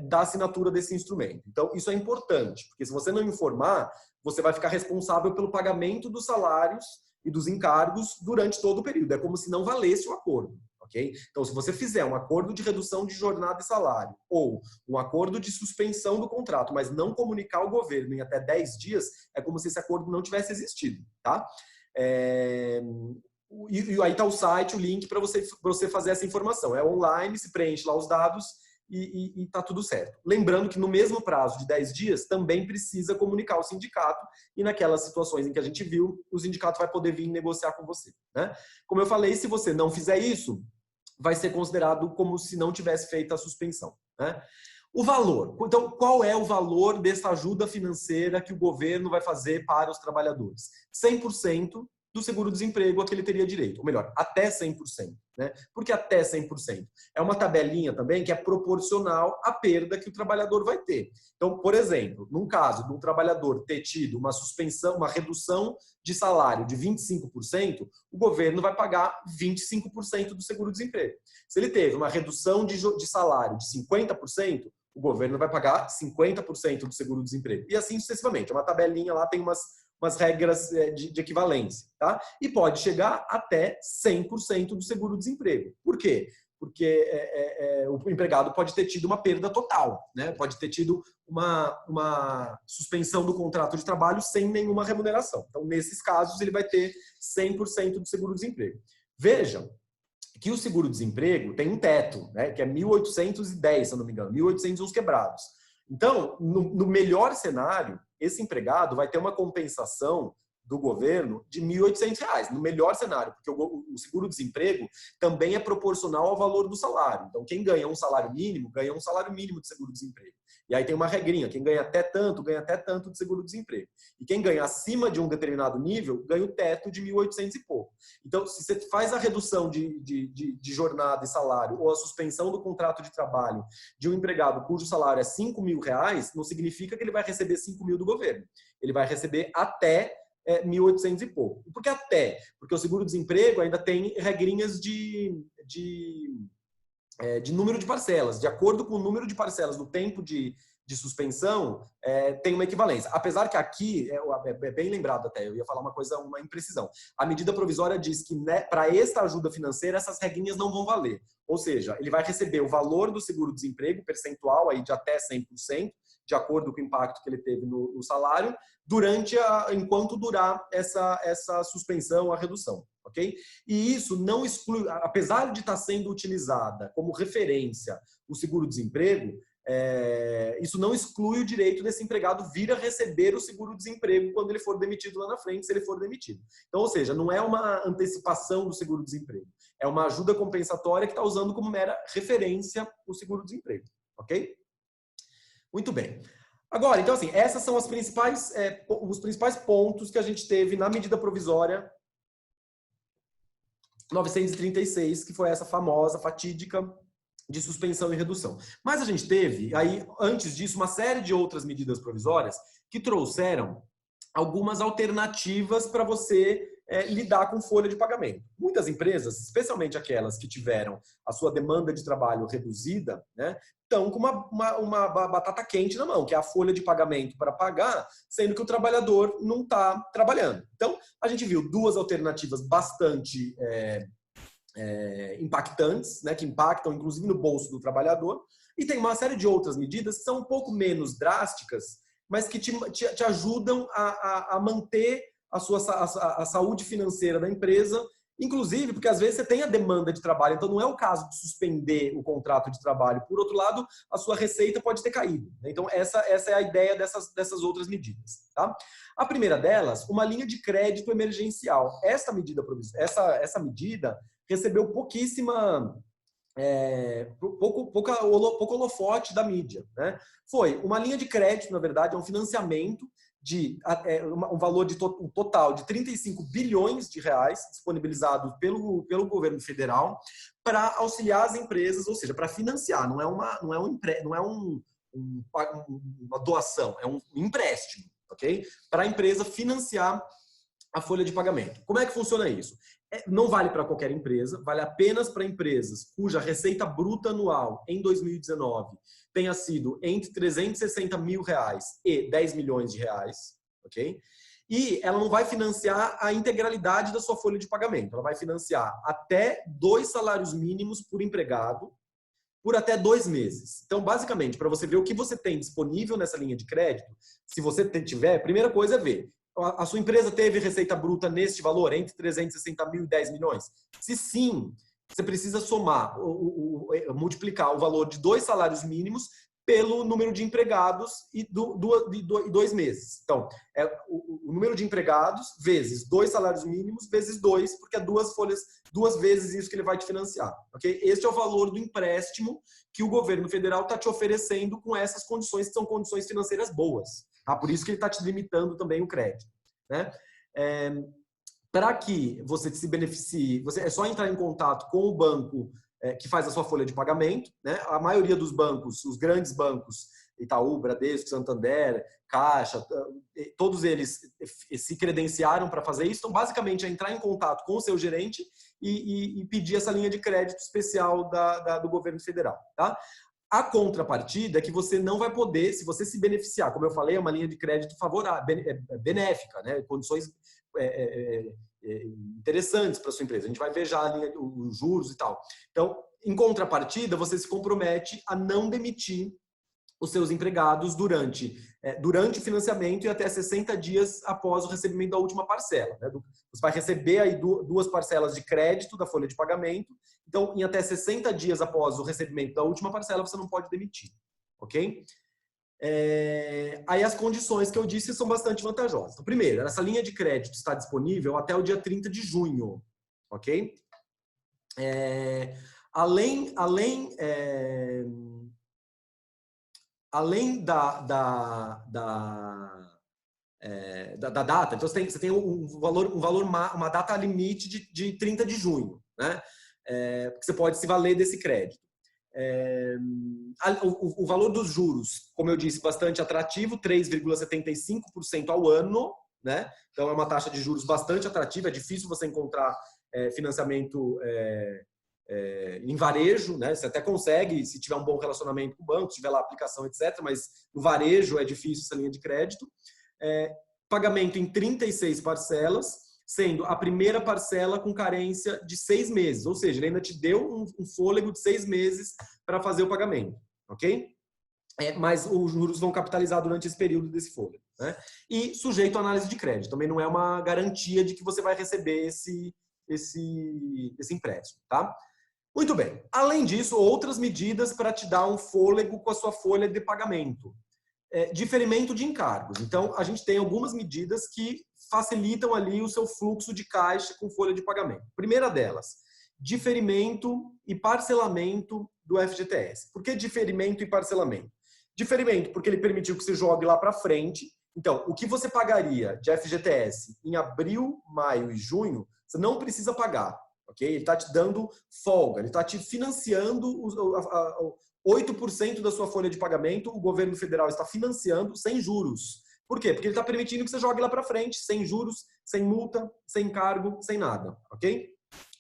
da assinatura desse instrumento. Então, isso é importante, porque se você não informar, você vai ficar responsável pelo pagamento dos salários e dos encargos durante todo o período. É como se não valesse o acordo. Okay? Então, se você fizer um acordo de redução de jornada e salário ou um acordo de suspensão do contrato, mas não comunicar ao governo em até 10 dias, é como se esse acordo não tivesse existido. Tá? E aí está o site, o link para você fazer essa informação. É online, se preenche lá os dados e está tudo certo. Lembrando que no mesmo prazo de 10 dias, também precisa comunicar ao sindicato e naquelas situações em que a gente viu, o sindicato vai poder vir negociar com você. Né? Como eu falei, se você não fizer isso, vai ser considerado como se não tivesse feito a suspensão. Né? O valor. Então, qual é o valor dessa ajuda financeira que o governo vai fazer para os trabalhadores? 100% do seguro-desemprego a que ele teria direito. Ou melhor, até 100%. Né? Por que até 100%? É uma tabelinha também que é proporcional à perda que o trabalhador vai ter. Então, por exemplo, num caso de um trabalhador ter tido uma suspensão, uma redução de salário de 25%, o governo vai pagar 25% do seguro-desemprego. Se ele teve uma redução de salário de 50%, o governo vai pagar 50% do seguro-desemprego. E assim sucessivamente. É uma tabelinha lá, tem umas regras de equivalência. Tá? E pode chegar até 100% do seguro-desemprego. Por quê? porque o empregado pode ter tido uma perda total, né? Pode ter tido uma suspensão do contrato de trabalho sem nenhuma remuneração. Então, nesses casos, ele vai ter 100% do seguro-desemprego. Vejam que o seguro-desemprego tem um teto, né? Que é 1.810, se eu não me engano, 1.800 uns quebrados. Então, no melhor cenário, esse empregado vai ter uma compensação do governo de R$ 1.800, no melhor cenário, porque o seguro-desemprego também é proporcional ao valor do salário. Então, quem ganha um salário mínimo, ganha um salário mínimo de seguro-desemprego. E aí tem uma regrinha, quem ganha até tanto de seguro-desemprego. E quem ganha acima de um determinado nível, ganha o teto de 1.800 e pouco. Então, se você faz a redução de jornada e salário, ou a suspensão do contrato de trabalho de um empregado cujo salário é R$ 5.000, não significa que ele vai receber 5.000 do governo. Ele vai receber até 1.800 e pouco. Por que até? Porque o seguro-desemprego ainda tem regrinhas de número de parcelas. De acordo com o número de parcelas no tempo de suspensão, tem uma equivalência. Apesar que aqui, é bem lembrado até, eu ia falar uma imprecisão. A medida provisória diz que, né, para esta ajuda financeira, essas regrinhas não vão valer. Ou seja, ele vai receber o valor do seguro-desemprego, percentual aí de até 100%, de acordo com o impacto que ele teve no salário, enquanto durar essa suspensão, a redução, ok? E isso não exclui, apesar de estar sendo utilizada como referência o seguro-desemprego, isso não exclui o direito desse empregado vir a receber o seguro-desemprego quando ele for demitido lá na frente, se ele for demitido. Então, ou seja, não é uma antecipação do seguro-desemprego, é uma ajuda compensatória que está usando como mera referência o seguro-desemprego, ok? Muito bem. Agora, então assim, essas são os principais pontos que a gente teve na medida provisória 936, que foi essa famosa, fatídica, de suspensão e redução. Mas a gente teve, aí, antes disso, uma série de outras medidas provisórias que trouxeram algumas alternativas para você lidar com folha de pagamento. Muitas empresas, especialmente aquelas que tiveram a sua demanda de trabalho reduzida, né, estão com uma batata quente na mão, que é a folha de pagamento para pagar, sendo que o trabalhador não está trabalhando. Então, a gente viu duas alternativas bastante impactantes, né, que impactam inclusive no bolso do trabalhador, e tem uma série de outras medidas que são um pouco menos drásticas, mas que te ajudam a manter a saúde financeira da empresa, inclusive porque às vezes você tem a demanda de trabalho, então não é o caso de suspender o contrato de trabalho. Por outro lado, a sua receita pode ter caído. Então essa é a ideia dessas outras medidas. Tá? A primeira delas, uma linha de crédito emergencial. Essa medida recebeu pouco holofote da mídia, né? Foi uma linha de crédito, na verdade, é um financiamento de um valor um total de 35 bilhões de reais disponibilizados pelo governo federal para auxiliar as empresas, ou seja, para financiar, não é uma doação, é um empréstimo, ok? Para a empresa financiar a folha de pagamento. Como é que funciona isso? Não vale para qualquer empresa, vale apenas para empresas cuja receita bruta anual em 2019 tenha sido entre 360 mil reais e 10 milhões de reais, ok? E ela não vai financiar a integralidade da sua folha de pagamento, ela vai financiar até 2 salários mínimos por empregado por até 2 meses. Então, basicamente, para você ver o que você tem disponível nessa linha de crédito, se você tiver, a primeira coisa é ver, a sua empresa teve receita bruta neste valor, entre 360 mil e 10 milhões? Se sim, você precisa somar, multiplicar o valor de 2 salários mínimos pelo número de empregados e 2 meses. Então, o número de empregados vezes 2 salários mínimos vezes 2, porque é 2 folhas, 2 vezes isso que ele vai te financiar. Okay? Este é o valor do empréstimo que o governo federal está te oferecendo com essas condições, que são condições financeiras boas. Tá? Por isso que ele está te limitando também o crédito. Né? Para que você se beneficie, é só entrar em contato com o banco que faz a sua folha de pagamento. Né? A maioria dos bancos, os grandes bancos, Itaú, Bradesco, Santander, Caixa, todos eles se credenciaram para fazer isso. Então, basicamente, é entrar em contato com o seu gerente e pedir essa linha de crédito especial do governo federal. Tá? A contrapartida é que você não vai poder, se você se beneficiar, como eu falei, é uma linha de crédito favorável, benéfica, né? Condições interessantes para a sua empresa. A gente vai ver já os juros e tal. Então, em contrapartida, você se compromete a não demitir os seus empregados durante o financiamento e até 60 dias após o recebimento da última parcela. Né? Você vai receber aí duas parcelas de crédito da folha de pagamento, então em até 60 dias após o recebimento da última parcela, você não pode demitir. Ok? Aí as condições que eu disse são bastante vantajosas. Então, primeiro, essa linha de crédito está disponível até o dia 30 de junho. Ok? Além da data, então você tem uma data limite de 30 de junho, né? Porque você pode se valer desse crédito. O valor dos juros, como eu disse, bastante atrativo, 3,75% ao ano, né? Então é uma taxa de juros bastante atrativa, é difícil você encontrar financiamento em varejo, né? Você até consegue se tiver um bom relacionamento com o banco, se tiver lá a aplicação, etc. Mas no varejo é difícil essa linha de crédito. Pagamento em 36 parcelas, sendo a primeira parcela com carência de 6 meses. Ou seja, ele ainda te deu um fôlego de 6 meses para fazer o pagamento. Ok? Mas os juros vão capitalizar durante esse período desse fôlego. Né? E sujeito à análise de crédito. Também não é uma garantia de que você vai receber esse empréstimo. Tá? Muito bem. Além disso, outras medidas para te dar um fôlego com a sua folha de pagamento. Diferimento de encargos. Então, a gente tem algumas medidas que facilitam ali o seu fluxo de caixa com folha de pagamento. Primeira delas, diferimento e parcelamento do FGTS. Por que diferimento e parcelamento? Diferimento porque ele permitiu que você jogue lá para frente. Então, o que você pagaria de FGTS em abril, maio e junho, você não precisa pagar. Okay? Ele está te dando folga, ele está te financiando 8% da sua folha de pagamento, o governo federal está financiando sem juros. Por quê? Porque ele está permitindo que você jogue lá para frente, sem juros, sem multa, sem cargo, sem nada. Ok?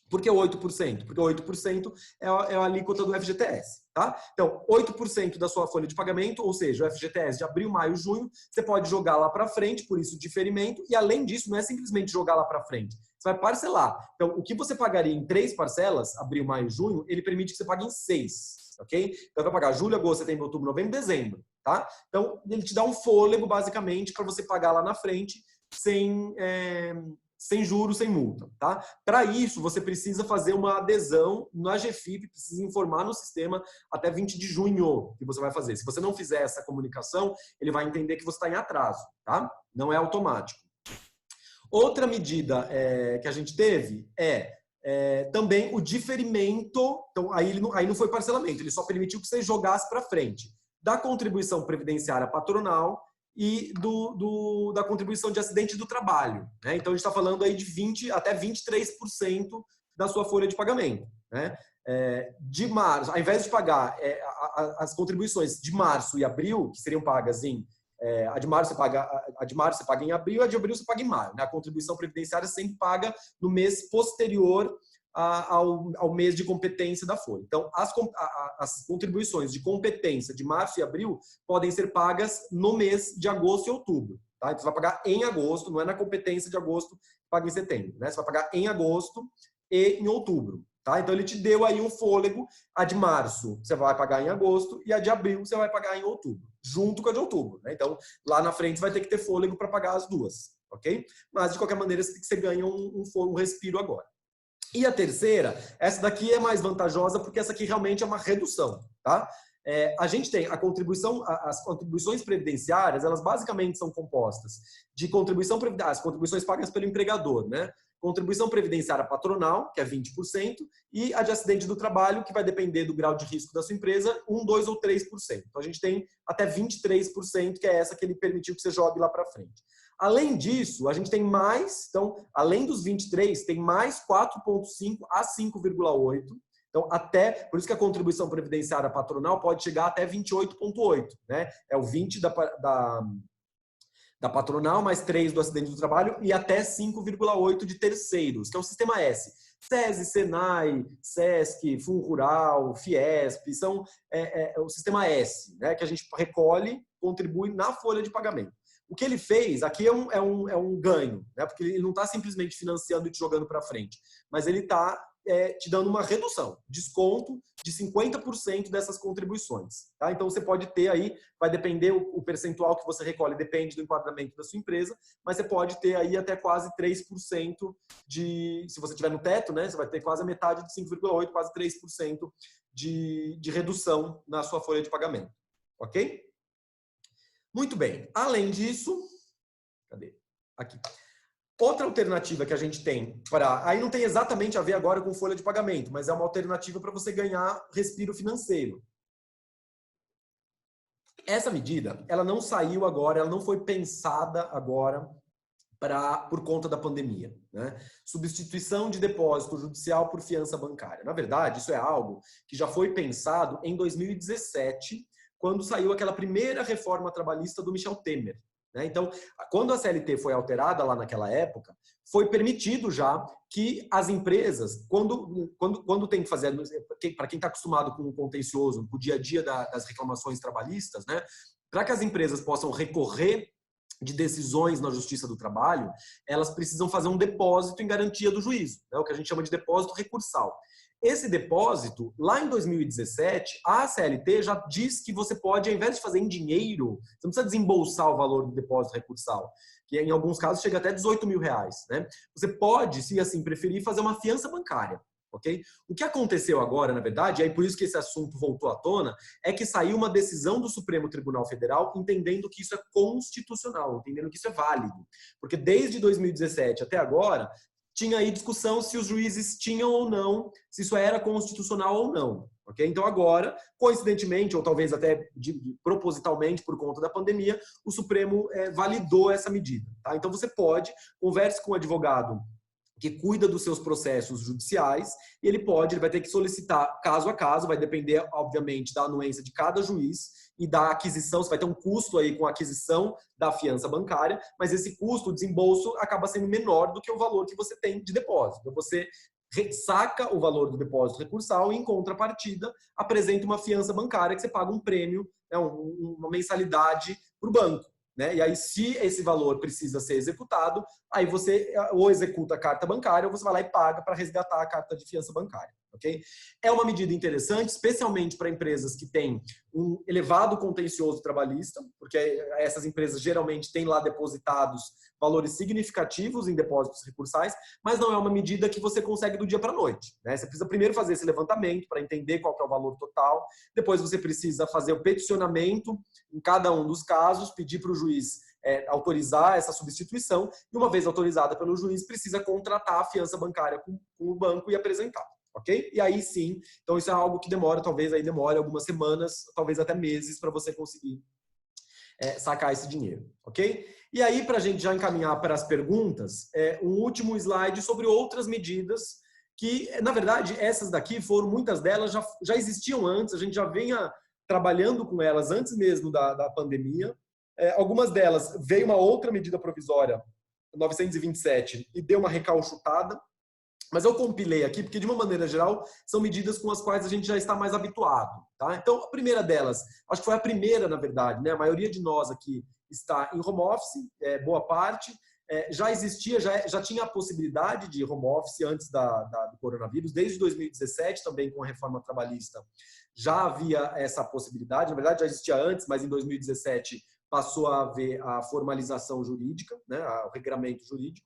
Por que 8%? Porque 8% é a alíquota do FGTS. Tá? Então, 8% da sua folha de pagamento, ou seja, o FGTS de abril, maio, junho, você pode jogar lá para frente, por isso diferimento, e além disso, não é simplesmente jogar lá para frente, você vai parcelar. Então, o que você pagaria em 3 parcelas, abril, maio, junho, ele permite que você pague em 6. Ok? Então, vai pagar julho, agosto, setembro, outubro, novembro, dezembro. Tá? Então, ele te dá um fôlego, basicamente, para você pagar lá na frente sem juros, sem multa. Tá? Para isso, você precisa fazer uma adesão na GFIP, precisa informar no sistema até 20 de junho que você vai fazer. Se você não fizer essa comunicação, ele vai entender que você está em atraso. Tá? Não é automático. Outra medida que a gente teve também o diferimento. Então, aí não foi parcelamento, ele só permitiu que você jogasse para frente da contribuição previdenciária patronal e da contribuição de acidente do trabalho. Né? Então, a gente está falando aí de 20% até 23% da sua folha de pagamento. Né? De março, ao invés de pagar as contribuições de março e abril, que seriam pagas a de março você paga em abril, a de abril você paga em maio. Né? A contribuição previdenciária sempre paga no mês posterior ao mês de competência da folha. Então, as contribuições de competência de março e abril podem ser pagas no mês de agosto e outubro. Tá? Então, você vai pagar em agosto, não é na competência de agosto que paga em setembro. Né? Você vai pagar em agosto e em outubro. Tá? Então, ele te deu aí um fôlego. A de março você vai pagar em agosto e a de abril você vai pagar em outubro, junto com a de outubro. Né? Então, lá na frente você vai ter que ter fôlego para pagar as duas. Ok? Mas, de qualquer maneira, você ganha um respiro agora. E a terceira, essa daqui é mais vantajosa porque essa aqui realmente é uma redução. Tá? A gente tem as contribuições previdenciárias, elas basicamente são compostas de as contribuições pagas pelo empregador, né? Contribuição previdenciária patronal, que é 20%, e a de acidente do trabalho, que vai depender do grau de risco da sua empresa, 1%, 2% ou 3%. Então, a gente tem até 23%, que é essa que ele permitiu que você jogue lá para frente. Além disso, a gente tem mais, então, além dos 23, tem mais 4,5% a 5,8%. Então, por isso que a contribuição previdenciária patronal pode chegar até 28,8%. Né? É o 20% da patronal, mais 3% do acidente do trabalho e até 5,8% de terceiros, que é o sistema S. SESI, SENAI, SESC, FunRural, Fiesp, são o sistema S, né? Que a gente recolhe, contribui na folha de pagamento. O que ele fez aqui é um ganho, né? Porque ele não está simplesmente financiando e te jogando para frente, mas ele está te dando uma redução, desconto de 50% dessas contribuições. Tá? Então, você pode ter aí, vai depender, o percentual que você recolhe depende do enquadramento da sua empresa, mas você pode ter aí até quase 3% se você estiver no teto, né, você vai ter quase a metade de 5,8%, quase 3% de redução na sua folha de pagamento. Ok? Muito bem. Além disso, cadê? Aqui. Outra alternativa que a gente tem aí não tem exatamente a ver agora com folha de pagamento, mas é uma alternativa para você ganhar respiro financeiro. Essa medida, ela não saiu agora, ela não foi pensada agora por conta da pandemia, né? Substituição de depósito judicial por fiança bancária. Na verdade, isso é algo que já foi pensado em 2017, quando saiu aquela primeira reforma trabalhista do Michel Temer. Então, quando a CLT foi alterada lá naquela época, foi permitido já que as empresas, quando tem que fazer, para quem está acostumado com o contencioso, com o dia a dia das reclamações trabalhistas, né, para que as empresas possam recorrer de decisões na Justiça do Trabalho, elas precisam fazer um depósito em garantia do juízo, né, o que a gente chama de depósito recursal. Esse depósito, lá em 2017, a CLT já diz que você pode, ao invés de fazer em dinheiro, você não precisa desembolsar o valor do depósito recursal, que em alguns casos chega até R$18 mil, né? Você pode, se assim preferir, fazer uma fiança bancária. Okay? O que aconteceu agora, na verdade, e aí por isso que esse assunto voltou à tona, é que saiu uma decisão do Supremo Tribunal Federal entendendo que isso é constitucional, entendendo que isso é válido. Porque desde 2017 até agora, tinha aí discussão se os juízes tinham ou não, se isso era constitucional ou não. Okay? Então agora, coincidentemente, ou talvez até propositalmente por conta da pandemia, o Supremo validou essa medida. Tá? Então você pode, converse com o advogado que cuida dos seus processos judiciais, e ele vai ter que solicitar caso a caso, vai depender, obviamente, da anuência de cada juiz e da aquisição, você vai ter um custo aí com a aquisição da fiança bancária, mas esse custo, o desembolso, acaba sendo menor do que o valor que você tem de depósito. Então, você saca o valor do depósito recursal e, em contrapartida, apresenta uma fiança bancária que você paga um prêmio, né, uma mensalidade para o banco. Né? E aí, se esse valor precisa ser executado, aí você ou executa a carta bancária ou você vai lá e paga para resgatar a carta de fiança bancária. Okay? É uma medida interessante, especialmente para empresas que têm um elevado contencioso trabalhista, porque essas empresas geralmente têm lá depositados valores significativos em depósitos recursais, mas não é uma medida que você consegue do dia para a noite. Né? Você precisa primeiro fazer esse levantamento para entender qual que é o valor total, depois você precisa fazer o peticionamento em cada um dos casos, pedir para o juiz autorizar essa substituição, e uma vez autorizada pelo juiz, precisa contratar a fiança bancária com o banco e apresentar. Ok? E aí sim, então isso é algo que talvez demore algumas semanas, talvez até meses para você conseguir sacar esse dinheiro. Ok? E aí, para a gente já encaminhar para as perguntas, um último slide sobre outras medidas que, na verdade, essas daqui muitas delas já existiam antes, a gente já vinha trabalhando com elas antes mesmo da pandemia. Algumas delas veio uma outra medida provisória, 927, e deu uma recauchutada. Mas eu compilei aqui porque, de uma maneira geral, são medidas com as quais a gente já está mais habituado. Tá? Então, a primeira delas, acho que foi a primeira, na verdade, né? A maioria de nós aqui está em home office, boa parte. Já existia, já tinha a possibilidade de home office antes do coronavírus, desde 2017, também com a reforma trabalhista, já havia essa possibilidade. Na verdade, já existia antes, mas em 2017 passou a haver a formalização jurídica, né? O regramento jurídico.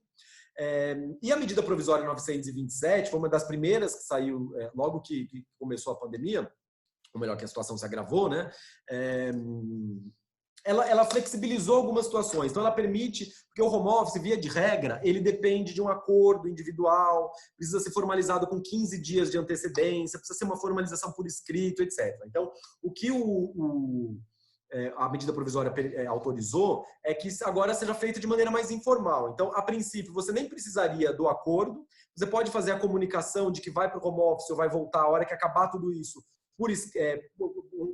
E a medida provisória 927 foi uma das primeiras que saiu logo que começou a pandemia, ou melhor, que a situação se agravou, né? Ela flexibilizou algumas situações. Então, ela permite, porque o home office, via de regra, ele depende de um acordo individual, precisa ser formalizado com 15 dias de antecedência, precisa ser uma formalização por escrito, etc. Então, o que a medida provisória autorizou é que agora seja feita de maneira mais informal. Então, a princípio, você nem precisaria do acordo, você pode fazer a comunicação de que vai para o home office ou vai voltar a hora que acabar tudo isso por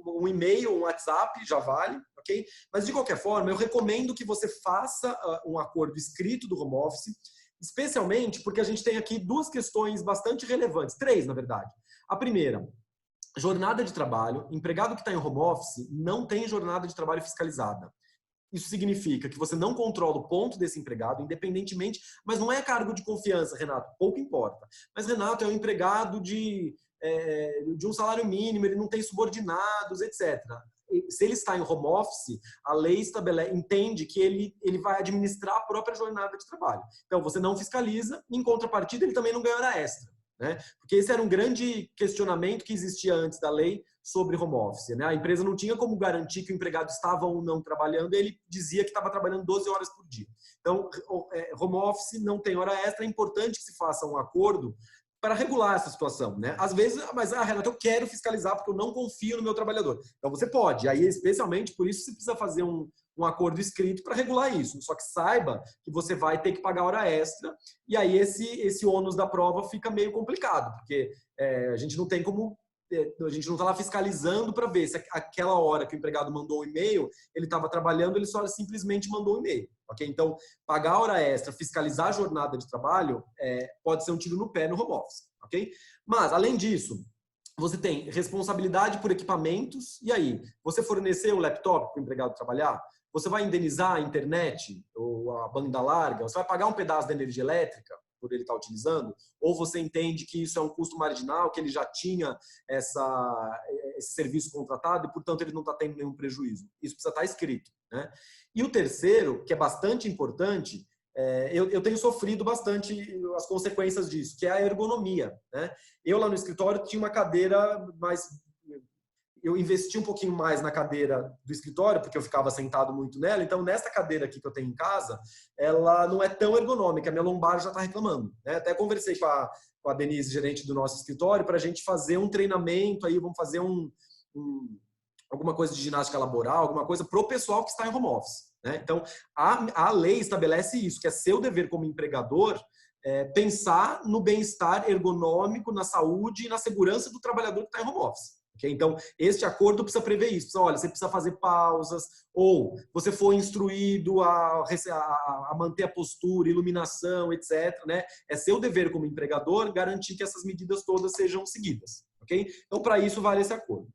um e-mail, um WhatsApp, já vale, ok? Mas, de qualquer forma, eu recomendo que você faça um acordo escrito do home office, especialmente porque a gente tem aqui duas questões bastante relevantes, três, na verdade. A primeira, jornada de trabalho. Empregado que está em home office não tem jornada de trabalho fiscalizada. Isso significa que você não controla o ponto desse empregado, independentemente, mas não é cargo de confiança, Renato, pouco importa. Mas, Renato, é um empregado de um salário mínimo, ele não tem subordinados, etc. Se ele está em home office, a lei entende que ele vai administrar a própria jornada de trabalho. Então, você não fiscaliza, em contrapartida, ele também não ganha hora extra. Né? Porque esse era um grande questionamento que existia antes da lei sobre home office. Né? A empresa não tinha como garantir que o empregado estava ou não trabalhando, ele dizia que estava trabalhando 12 horas por dia. Então, home office não tem hora extra, é importante que se faça um acordo para regular essa situação, né? Às vezes, mas, Renato, eu quero fiscalizar porque eu não confio no meu trabalhador. Então, você pode. Aí, especialmente, por isso, você precisa fazer um acordo escrito para regular isso. Só que saiba que você vai ter que pagar hora extra e aí esse ônus da prova fica meio complicado, porque a gente não tem como... A gente não está lá fiscalizando para ver se aquela hora que o empregado mandou o e-mail, ele estava trabalhando, ele só simplesmente mandou o e-mail. Okay? Então, pagar hora extra, fiscalizar a jornada de trabalho, pode ser um tiro no pé no home office. Okay? Mas, além disso, você tem responsabilidade por equipamentos. E aí, você forneceu o laptop para o empregado trabalhar? Você vai indenizar a internet ou a banda larga? Você vai pagar um pedaço da energia elétrica por ele estar utilizando? Ou você entende que isso é um custo marginal, que ele já tinha esse serviço contratado e, portanto, ele não está tendo nenhum prejuízo? Isso precisa estar escrito. Né? E o terceiro, que é bastante importante, eu tenho sofrido bastante as consequências disso, que é a ergonomia. Né? Eu lá no escritório tinha uma cadeira mais... Eu investi um pouquinho mais na cadeira do escritório, porque eu ficava sentado muito nela. Então, nessa cadeira aqui que eu tenho em casa, ela não é tão ergonômica. A minha lombar já está reclamando. Né? Até conversei com a Denise, gerente do nosso escritório, para a gente fazer um treinamento. Aí vamos fazer alguma coisa de ginástica laboral, alguma coisa para o pessoal que está em home office. Né? Então, a lei estabelece isso, que é seu dever como empregador pensar no bem-estar ergonômico, na saúde e na segurança do trabalhador que está em home office. Okay? Então, este acordo precisa prever isso. Olha, você precisa fazer pausas, ou você foi instruído a manter a postura, iluminação, etc. Né? É seu dever como empregador garantir que essas medidas todas sejam seguidas. Okay? Então, para isso, vale esse acordo.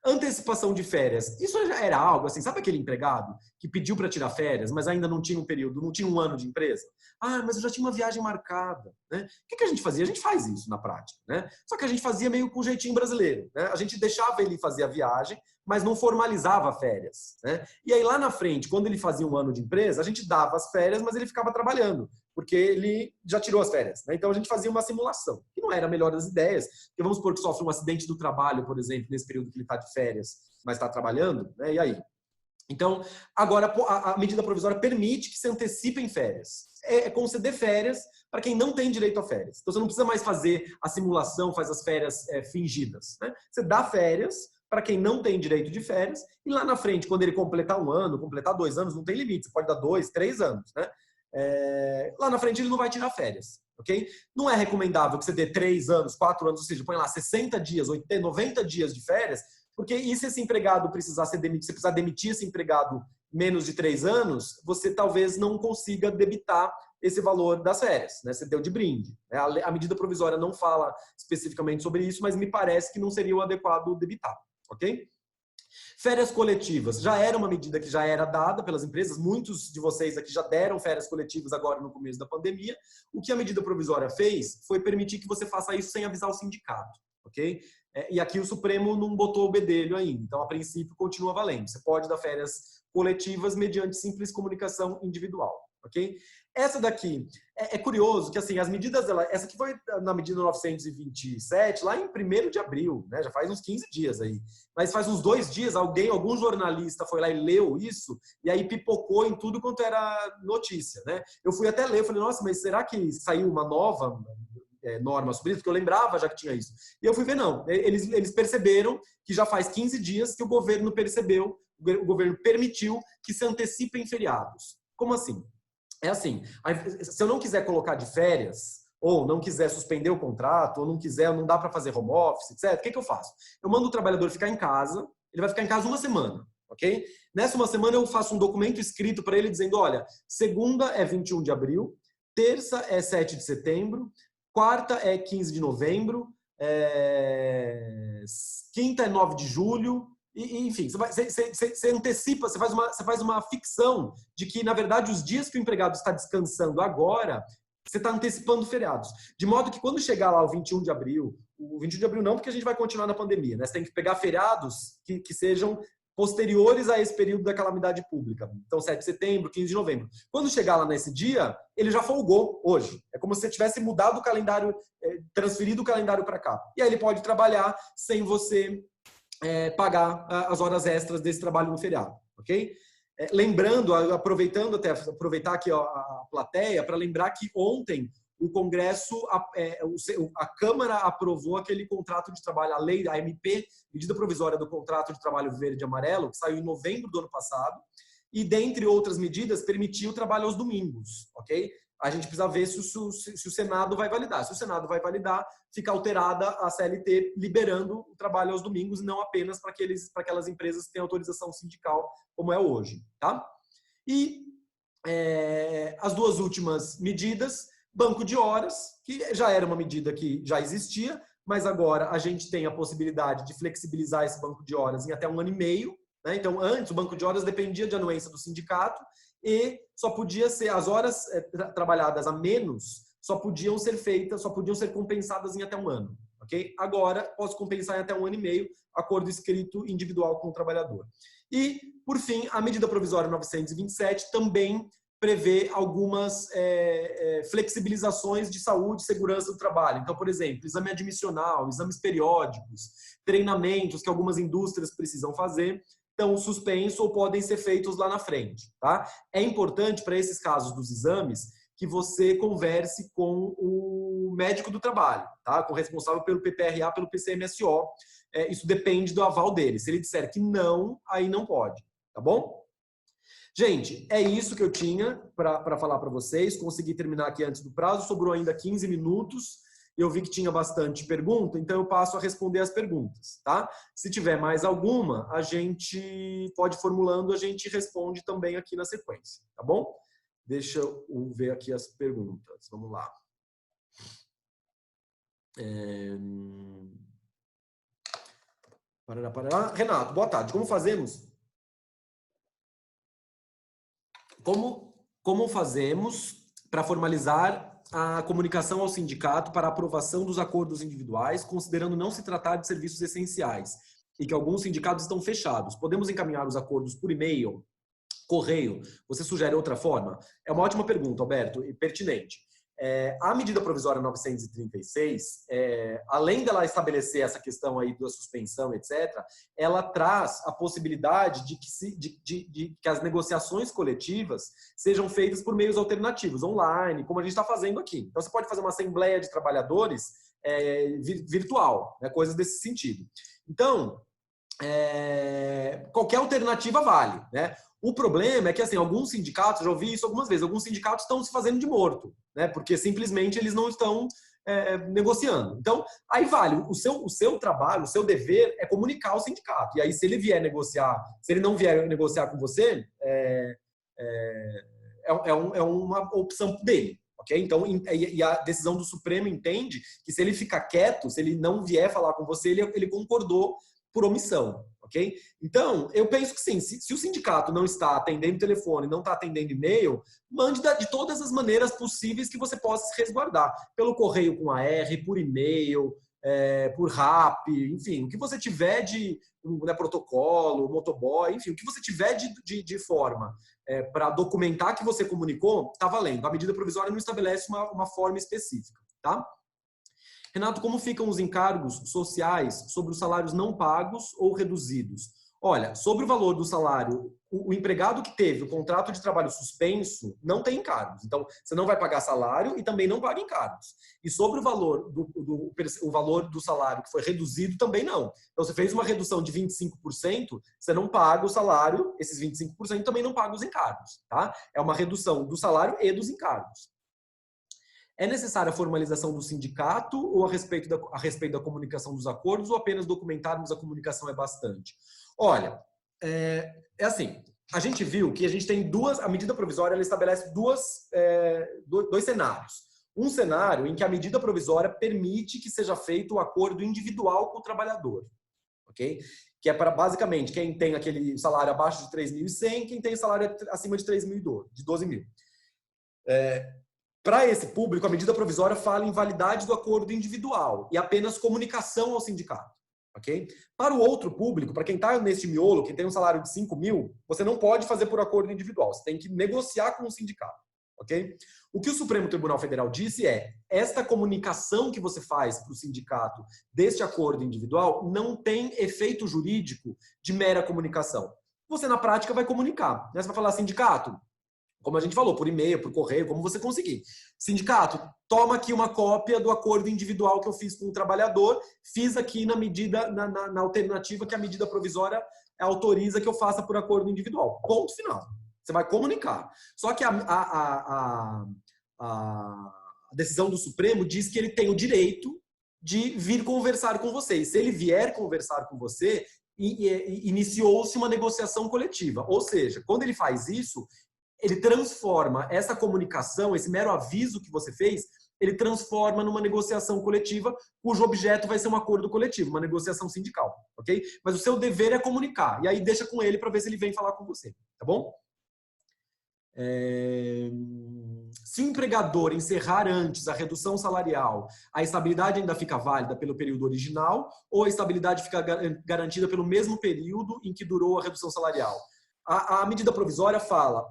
Antecipação de férias. Isso já era algo assim, sabe aquele empregado que pediu para tirar férias, mas ainda não tinha um período, não tinha um ano de empresa? Ah, mas eu já tinha uma viagem marcada. Né? O que a gente fazia? A gente faz isso na prática. Né? Só que a gente fazia meio com jeitinho brasileiro. Né? A gente deixava ele fazer a viagem, mas não formalizava férias. Né? E aí lá na frente, quando ele fazia um ano de empresa, a gente dava as férias, mas ele ficava trabalhando, porque ele já tirou as férias. Né? Então a gente fazia uma simulação, que não era a melhor das ideias, porque vamos supor que sofre um acidente do trabalho, por exemplo, nesse período que ele está de férias, mas está trabalhando, né? E aí? Então, agora a medida provisória permite que se antecipem férias. É conceder férias para quem não tem direito a férias. Então, você não precisa mais fazer a simulação, faz as férias fingidas. Né? Você dá férias para quem não tem direito de férias e lá na frente, quando ele completar um ano, completar 2 anos, não tem limite, você pode dar 2, 3 anos. Né? Lá na frente ele não vai tirar férias. Okay? Não é recomendável que você dê 3 anos, 4 anos, ou seja, põe lá 60 dias, 80, 90 dias de férias, porque e se esse empregado precisar ser demitido, se precisar demitir esse empregado menos de 3 anos, você talvez não consiga debitar esse valor das férias, né? Você deu de brinde. Né? A medida provisória não fala especificamente sobre isso, mas me parece que não seria o adequado debitar. Ok? Férias coletivas. Já era uma medida que já era dada pelas empresas. Muitos de vocês aqui já deram férias coletivas agora no começo da pandemia. O que a medida provisória fez foi permitir que você faça isso sem avisar o sindicato. Ok? E aqui o Supremo não botou o bedelho ainda. Então, a princípio, continua valendo. Você pode dar férias coletivas mediante simples comunicação individual. Ok? Essa daqui, é curioso que assim, as medidas, essa aqui foi na medida 927, lá em 1º de abril, né? Já faz uns 15 dias aí. Mas faz uns 2 dias, algum jornalista foi lá e leu isso, e aí pipocou em tudo quanto era notícia, né? Eu fui até ler, eu falei, nossa, mas será que saiu uma nova norma sobre isso? Porque eu lembrava já que tinha isso. E eu fui ver, não. Eles perceberam que já faz 15 dias que o governo percebeu, o governo permitiu que se antecipem feriados. Como assim? É assim, se eu não quiser colocar de férias, ou não quiser suspender o contrato, ou não dá para fazer home office, etc., o que eu faço? Eu mando o trabalhador ficar em casa, ele vai ficar em casa 1 semana, ok? Nessa 1 semana eu faço um documento escrito para ele dizendo, olha, segunda é 21 de abril, terça é 7 de setembro, quarta é 15 de novembro, quinta é 9 de julho, enfim, você antecipa, você faz uma ficção de que, na verdade, os dias que o empregado está descansando agora, você está antecipando feriados. De modo que quando chegar lá o 21 de abril, o 21 de abril não, porque a gente vai continuar na pandemia, né? Você tem que pegar feriados que sejam posteriores a esse período da calamidade pública. Então, 7 de setembro, 15 de novembro. Quando chegar lá nesse dia, ele já folgou hoje. É como se você tivesse mudado o calendário, transferido o calendário para cá. E aí ele pode trabalhar sem você pagar as horas extras desse trabalho no feriado, ok? Lembrando, aproveitar aqui a plateia para lembrar que ontem o Congresso, a Câmara aprovou aquele contrato de trabalho, a lei, a MP, medida provisória do contrato de trabalho verde e amarelo, que saiu em novembro do ano passado, e dentre outras medidas permitiu o trabalho aos domingos, ok? A gente precisa ver se o Senado vai validar. Se o Senado vai validar, fica alterada a CLT liberando o trabalho aos domingos e não apenas para aquelas empresas que têm autorização sindical, como é hoje, tá? E as duas últimas medidas, banco de horas, que já era uma medida que já existia, mas agora a gente tem a possibilidade de flexibilizar esse banco de horas em até 1 ano e meio, né? Então, antes, o banco de horas dependia de anuência do sindicato e só podia ser, as horas trabalhadas a menos só podiam ser compensadas em até 1 ano, ok? Agora, posso compensar em até 1 ano e meio, acordo escrito individual com o trabalhador. E, por fim, a medida provisória 927 também prevê algumas flexibilizações de saúde e segurança do trabalho. Então, por exemplo, exame admissional, exames periódicos, treinamentos que algumas indústrias precisam fazer, estão suspensos ou podem ser feitos lá na frente, tá? É importante para esses casos dos exames que você converse com o médico do trabalho, tá? Com o responsável pelo PPRA, pelo PCMSO. Isso depende do aval dele. Se ele disser que não, aí não pode, tá bom? Gente, é isso que eu tinha para falar para vocês. Consegui terminar aqui antes do prazo. Sobrou ainda 15 minutos. Eu vi que tinha bastante pergunta, então eu passo a responder as perguntas, tá? Se tiver mais alguma, a gente pode ir formulando, a gente responde também aqui na sequência, tá bom? Deixa eu ver aqui as perguntas. Vamos lá. Renato, boa tarde. Como fazemos? Como fazemos para formalizar a comunicação ao sindicato para aprovação dos acordos individuais, considerando não se tratar de serviços essenciais e que alguns sindicatos estão fechados? Podemos encaminhar os acordos por e-mail, correio? Você sugere outra forma? É uma ótima pergunta, Alberto, e pertinente. A medida provisória 936, além dela estabelecer essa questão aí da suspensão, etc., ela traz a possibilidade de que as negociações coletivas sejam feitas por meios alternativos, online, como a gente está fazendo aqui. Então, você pode fazer uma assembleia de trabalhadores virtual, né, coisas desse sentido. Então, qualquer alternativa vale, né? O problema é que, assim, alguns sindicatos, já ouvi isso algumas vezes, alguns sindicatos estão se fazendo de morto, né? Porque simplesmente eles não estão negociando. Então, aí vale, o seu trabalho, o seu dever é comunicar ao sindicato. E aí, se ele vier negociar, se ele não vier negociar com você, é uma opção dele. Okay? Então, e a decisão do Supremo entende que se ele ficar quieto, se ele não vier falar com você, ele concordou por omissão, ok? Então, eu penso que sim, se o sindicato não está atendendo telefone, não está atendendo e-mail, mande de todas as maneiras possíveis que você possa se resguardar. Pelo correio com AR, por e-mail, por RAP, enfim, o que você tiver de protocolo, motoboy, enfim, o que você tiver de forma para documentar que você comunicou, está valendo. A medida provisória não estabelece uma forma específica, tá? Renato, como ficam os encargos sociais sobre os salários não pagos ou reduzidos? Olha, sobre o valor do salário, o empregado que teve o contrato de trabalho suspenso não tem encargos. Então, você não vai pagar salário e também não paga encargos. E sobre o valor do salário que foi reduzido, também não. Então, você fez uma redução de 25%, você não paga o salário, esses 25% também não paga os encargos. Tá? É uma redução do salário e dos encargos. É necessária a formalização do sindicato ou a respeito da comunicação dos acordos ou apenas documentarmos a comunicação é bastante? Olha, assim, a gente viu que a gente tem a medida provisória ela estabelece dois cenários. Um cenário em que a medida provisória permite que seja feito o acordo individual com o trabalhador, ok? que é para, basicamente, quem tem aquele salário abaixo de 3.100, quem tem salário acima de 12 mil. Para esse público, a medida provisória fala em validade do acordo individual e apenas comunicação ao sindicato. Okay? Para o outro público, para quem está neste miolo, quem tem um salário de 5 mil, você não pode fazer por acordo individual, você tem que negociar com o sindicato. Okay? O que o Supremo Tribunal Federal disse é, esta comunicação que você faz para o sindicato deste acordo individual não tem efeito jurídico de mera comunicação. Você, na prática, vai comunicar. Né? Você vai falar, sindicato, como a gente falou, por e-mail, por correio, como você conseguir. Sindicato, toma aqui uma cópia do acordo individual que eu fiz com o trabalhador, fiz aqui na medida, na alternativa que a medida provisória autoriza que eu faça por acordo individual. Ponto final. Você vai comunicar. Só que a decisão do Supremo diz que ele tem o direito de vir conversar com você. E se ele vier conversar com você, iniciou-se uma negociação coletiva. Ou seja, quando ele faz isso, ele transforma essa comunicação, esse mero aviso que você fez, ele transforma numa negociação coletiva, cujo objeto vai ser um acordo coletivo, uma negociação sindical, ok? Mas o seu dever é comunicar. E aí deixa com ele para ver se ele vem falar com você, tá bom? Se o empregador encerrar antes a redução salarial, a estabilidade ainda fica válida pelo período original ou a estabilidade fica garantida pelo mesmo período em que durou a redução salarial? A medida provisória fala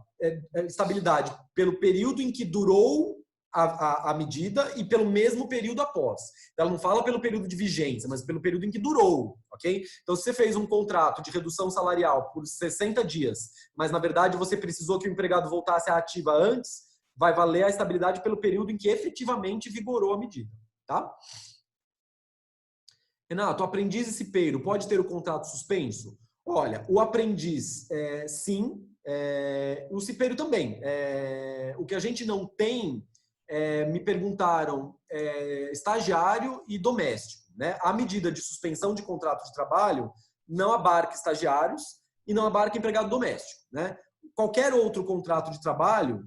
estabilidade pelo período em que durou a medida e pelo mesmo período após. Ela não fala pelo período de vigência, mas pelo período em que durou, ok? Então, se você fez um contrato de redução salarial por 60 dias, mas na verdade você precisou que o empregado voltasse à ativa antes, vai valer a estabilidade pelo período em que efetivamente vigorou a medida, tá? Renato, o aprendiz e cipeiro pode ter o contrato suspenso? Olha, o aprendiz, sim, o cipeiro também. O que a gente não tem, me perguntaram, estagiário e doméstico. Né? A medida de suspensão de contrato de trabalho não abarca estagiários e não abarca empregado doméstico. Né? Qualquer outro contrato de trabalho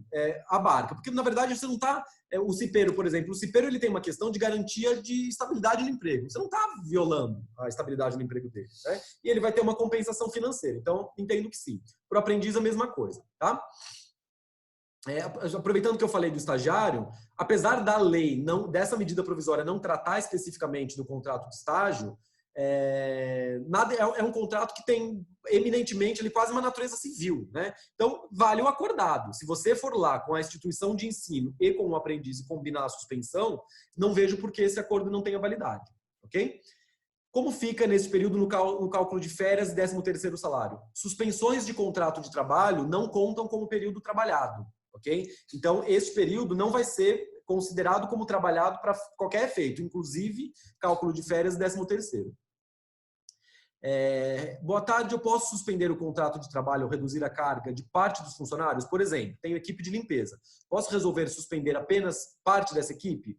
abarca, porque na verdade você não está... o cipeiro, por exemplo, o cipeiro ele tem uma questão de garantia de estabilidade no emprego. Você não está violando a estabilidade no emprego dele. Né? E ele vai ter uma compensação financeira. Então, entendo que sim. Para o aprendiz, a mesma coisa. Tá? Aproveitando que eu falei do estagiário, apesar da lei, dessa medida provisória não tratar especificamente do contrato de estágio, é um contrato que tem eminentemente ele quase uma natureza civil, né? Então vale o acordado. Se você for lá com a instituição de ensino e com o aprendiz e combinar a suspensão, não vejo por que esse acordo não tenha validade, ok? Como fica nesse período no cálculo de férias e 13º salário? Suspensões de contrato de trabalho não contam como período trabalhado, ok? Então esse período não vai ser considerado como trabalhado para qualquer efeito, inclusive cálculo de férias e 13º. Boa tarde, eu posso suspender o contrato de trabalho ou reduzir a carga de parte dos funcionários? Por exemplo, tenho equipe de limpeza. Posso resolver suspender apenas parte dessa equipe?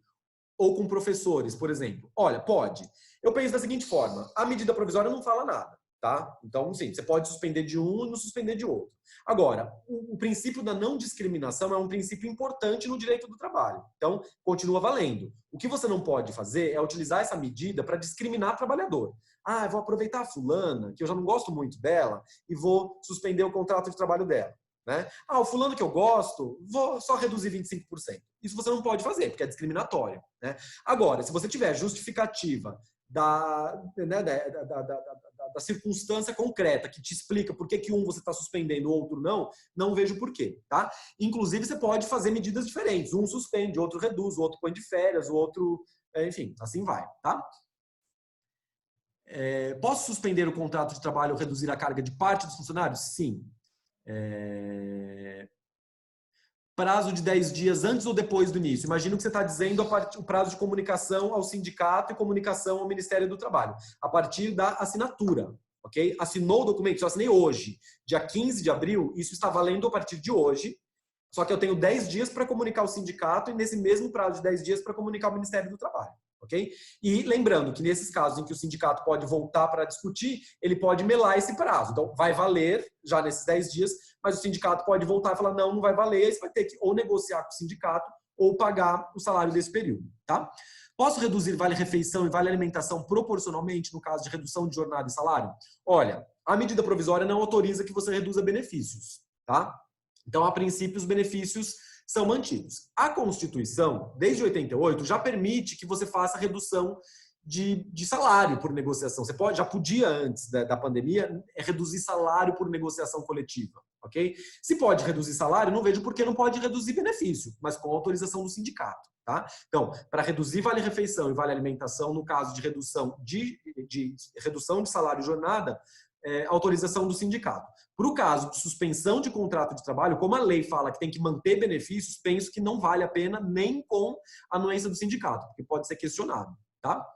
Ou com professores, por exemplo? Olha, pode. Eu penso da seguinte forma, a medida provisória não fala nada, tá? Então, sim, você pode suspender de um e não suspender de outro. Agora, o princípio da não discriminação é um princípio importante no direito do trabalho. Então, continua valendo. O que você não pode fazer é utilizar essa medida para discriminar o trabalhador. Ah, eu vou aproveitar a fulana, que eu já não gosto muito dela, e vou suspender o contrato de trabalho dela. Né? Ah, o fulano que eu gosto, vou só reduzir 25%. Isso você não pode fazer, porque é discriminatório. Né? Agora, se você tiver justificativa da circunstância concreta que te explica por que um você está suspendendo, o outro não vejo por quê. Tá? Inclusive, você pode fazer medidas diferentes. Um suspende, outro reduz, o outro põe de férias, o outro... Enfim, assim vai. Tá? Posso suspender o contrato de trabalho ou reduzir a carga de parte dos funcionários? Sim. Prazo de 10 dias antes ou depois do início? Imagino que você está dizendo o prazo de comunicação ao sindicato e comunicação ao Ministério do Trabalho. A partir da assinatura, ok? Assinou o documento, eu assinei hoje, dia 15 de abril, isso está valendo a partir de hoje, só que eu tenho 10 dias para comunicar ao sindicato e nesse mesmo prazo de 10 dias para comunicar ao Ministério do Trabalho. Okay? E lembrando que nesses casos em que o sindicato pode voltar para discutir, ele pode melar esse prazo. Então, vai valer já nesses 10 dias, mas o sindicato pode voltar e falar, não vai valer, aí você vai ter que ou negociar com o sindicato ou pagar o salário desse período. Tá? Posso reduzir vale-refeição e vale-alimentação proporcionalmente no caso de redução de jornada e salário? Olha, a medida provisória não autoriza que você reduza benefícios, tá? Então, a princípio, os benefícios são mantidos. A Constituição, desde 88, já permite que você faça redução de salário por negociação. Você já podia, antes da pandemia, reduzir salário por negociação coletiva, ok? Se pode reduzir salário, não vejo por que não pode reduzir benefício, mas com autorização do sindicato, tá? Então, para reduzir vale-refeição e vale-alimentação, no caso de redução de salário e jornada, autorização do sindicato. Para o caso de suspensão de contrato de trabalho, como a lei fala que tem que manter benefícios, penso que não vale a pena nem com a anuência do sindicato, porque pode ser questionado, tá?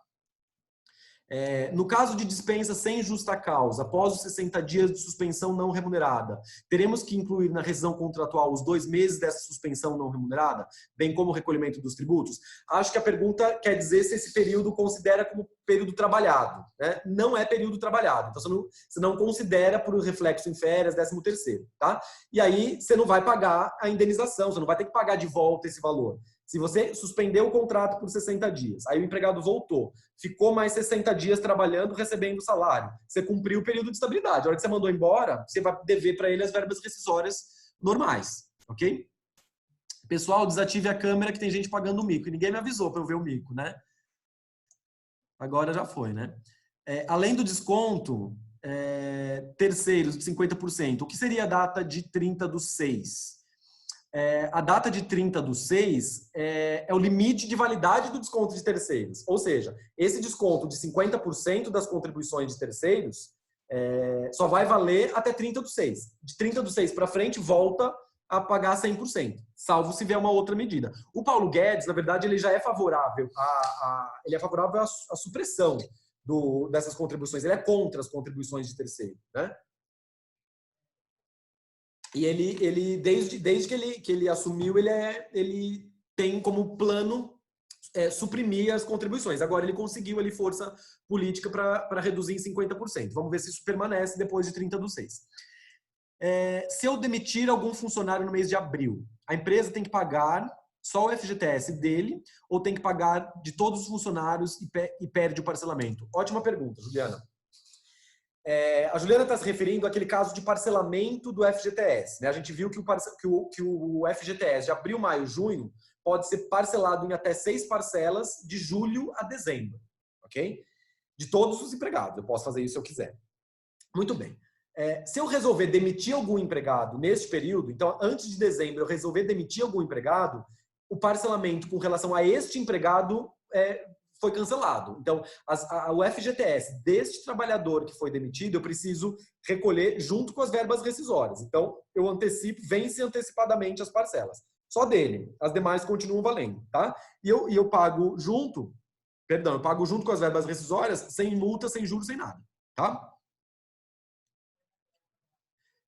No caso de dispensa sem justa causa, após os 60 dias de suspensão não remunerada, teremos que incluir na rescisão contratual os 2 meses dessa suspensão não remunerada, bem como o recolhimento dos tributos? Acho que a pergunta quer dizer se esse período considera como período trabalhado, né? Não é período trabalhado, então você não considera por reflexo em férias, 13º, tá? E aí você não vai pagar a indenização, você não vai ter que pagar de volta esse valor. Se você suspendeu o contrato por 60 dias, aí o empregado voltou, ficou mais 60 dias trabalhando, recebendo salário, você cumpriu o período de estabilidade. A hora que você mandou embora, você vai dever para ele as verbas rescisórias normais, ok? Pessoal, desative a câmera que tem gente pagando o mico. E ninguém me avisou para eu ver o mico, né? Agora já foi, né? Além do desconto, terceiros de 50%, o que seria a data de 30/6? A data de 30/6 é o limite de validade do desconto de terceiros. Ou seja, esse desconto de 50% das contribuições de terceiros só vai valer até 30/6. De 30/6 para frente, volta a pagar 100%, salvo se vier uma outra medida. O Paulo Guedes, na verdade, ele já é favorável à supressão dessas contribuições. Ele é contra as contribuições de terceiro, né? E ele desde que ele assumiu, ele tem como plano suprimir as contribuições. Agora ele conseguiu ali força política para reduzir em 50%. Vamos ver se isso permanece depois de 30/6. Se eu demitir algum funcionário no mês de abril, a empresa tem que pagar só o FGTS dele ou tem que pagar de todos os funcionários e perde o parcelamento? Ótima pergunta, Juliana. A Juliana está se referindo àquele caso de parcelamento do FGTS, né? A gente viu que o FGTS de abril, maio, junho pode ser parcelado em até 6 parcelas de julho a dezembro, ok? De todos os empregados. Eu posso fazer isso se eu quiser. Muito bem. Se eu resolver demitir algum empregado neste período, então antes de dezembro eu resolver demitir algum empregado, o parcelamento com relação a este empregado foi cancelado. Então, o FGTS deste trabalhador que foi demitido, eu preciso recolher junto com as verbas rescisórias. Então, eu vence antecipadamente as parcelas. Só dele. As demais continuam valendo, tá? E eu pago junto, eu pago junto com as verbas rescisórias, sem multa, sem juros, sem nada, tá?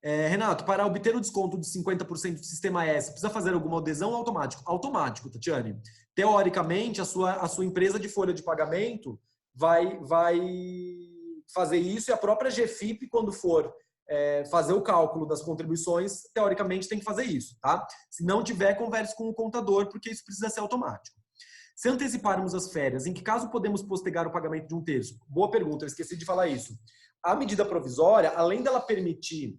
Renato, para obter o desconto de 50% do Sistema S, precisa fazer alguma adesão ou automático? Automático, Tatiane. Teoricamente, a sua empresa de folha de pagamento vai fazer isso e a própria GFIP, quando for fazer o cálculo das contribuições, teoricamente tem que fazer isso, tá? Se não tiver, converse com o contador, porque isso precisa ser automático. Se anteciparmos as férias, em que caso podemos postergar o pagamento de 1/3? Boa pergunta, eu esqueci de falar isso. A medida provisória, além dela permitir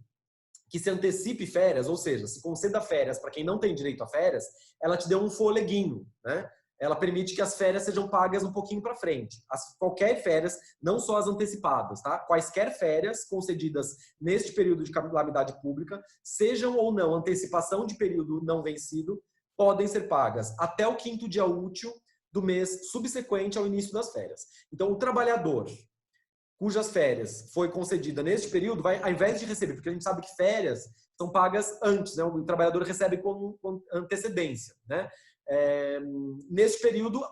que se antecipe férias, ou seja, se conceda férias para quem não tem direito a férias, ela te deu um fôleguinho, né? Ela permite que as férias sejam pagas um pouquinho para frente. Qualquer férias, não só as antecipadas, tá? Quaisquer férias concedidas neste período de calamidade pública, sejam ou não antecipação de período não vencido, podem ser pagas até o 5º dia útil do mês subsequente ao início das férias. Então, o trabalhador cujas férias foi concedida neste período, vai, ao invés de receber, porque a gente sabe que férias são pagas antes, né? O trabalhador recebe com antecedência, né? Neste período,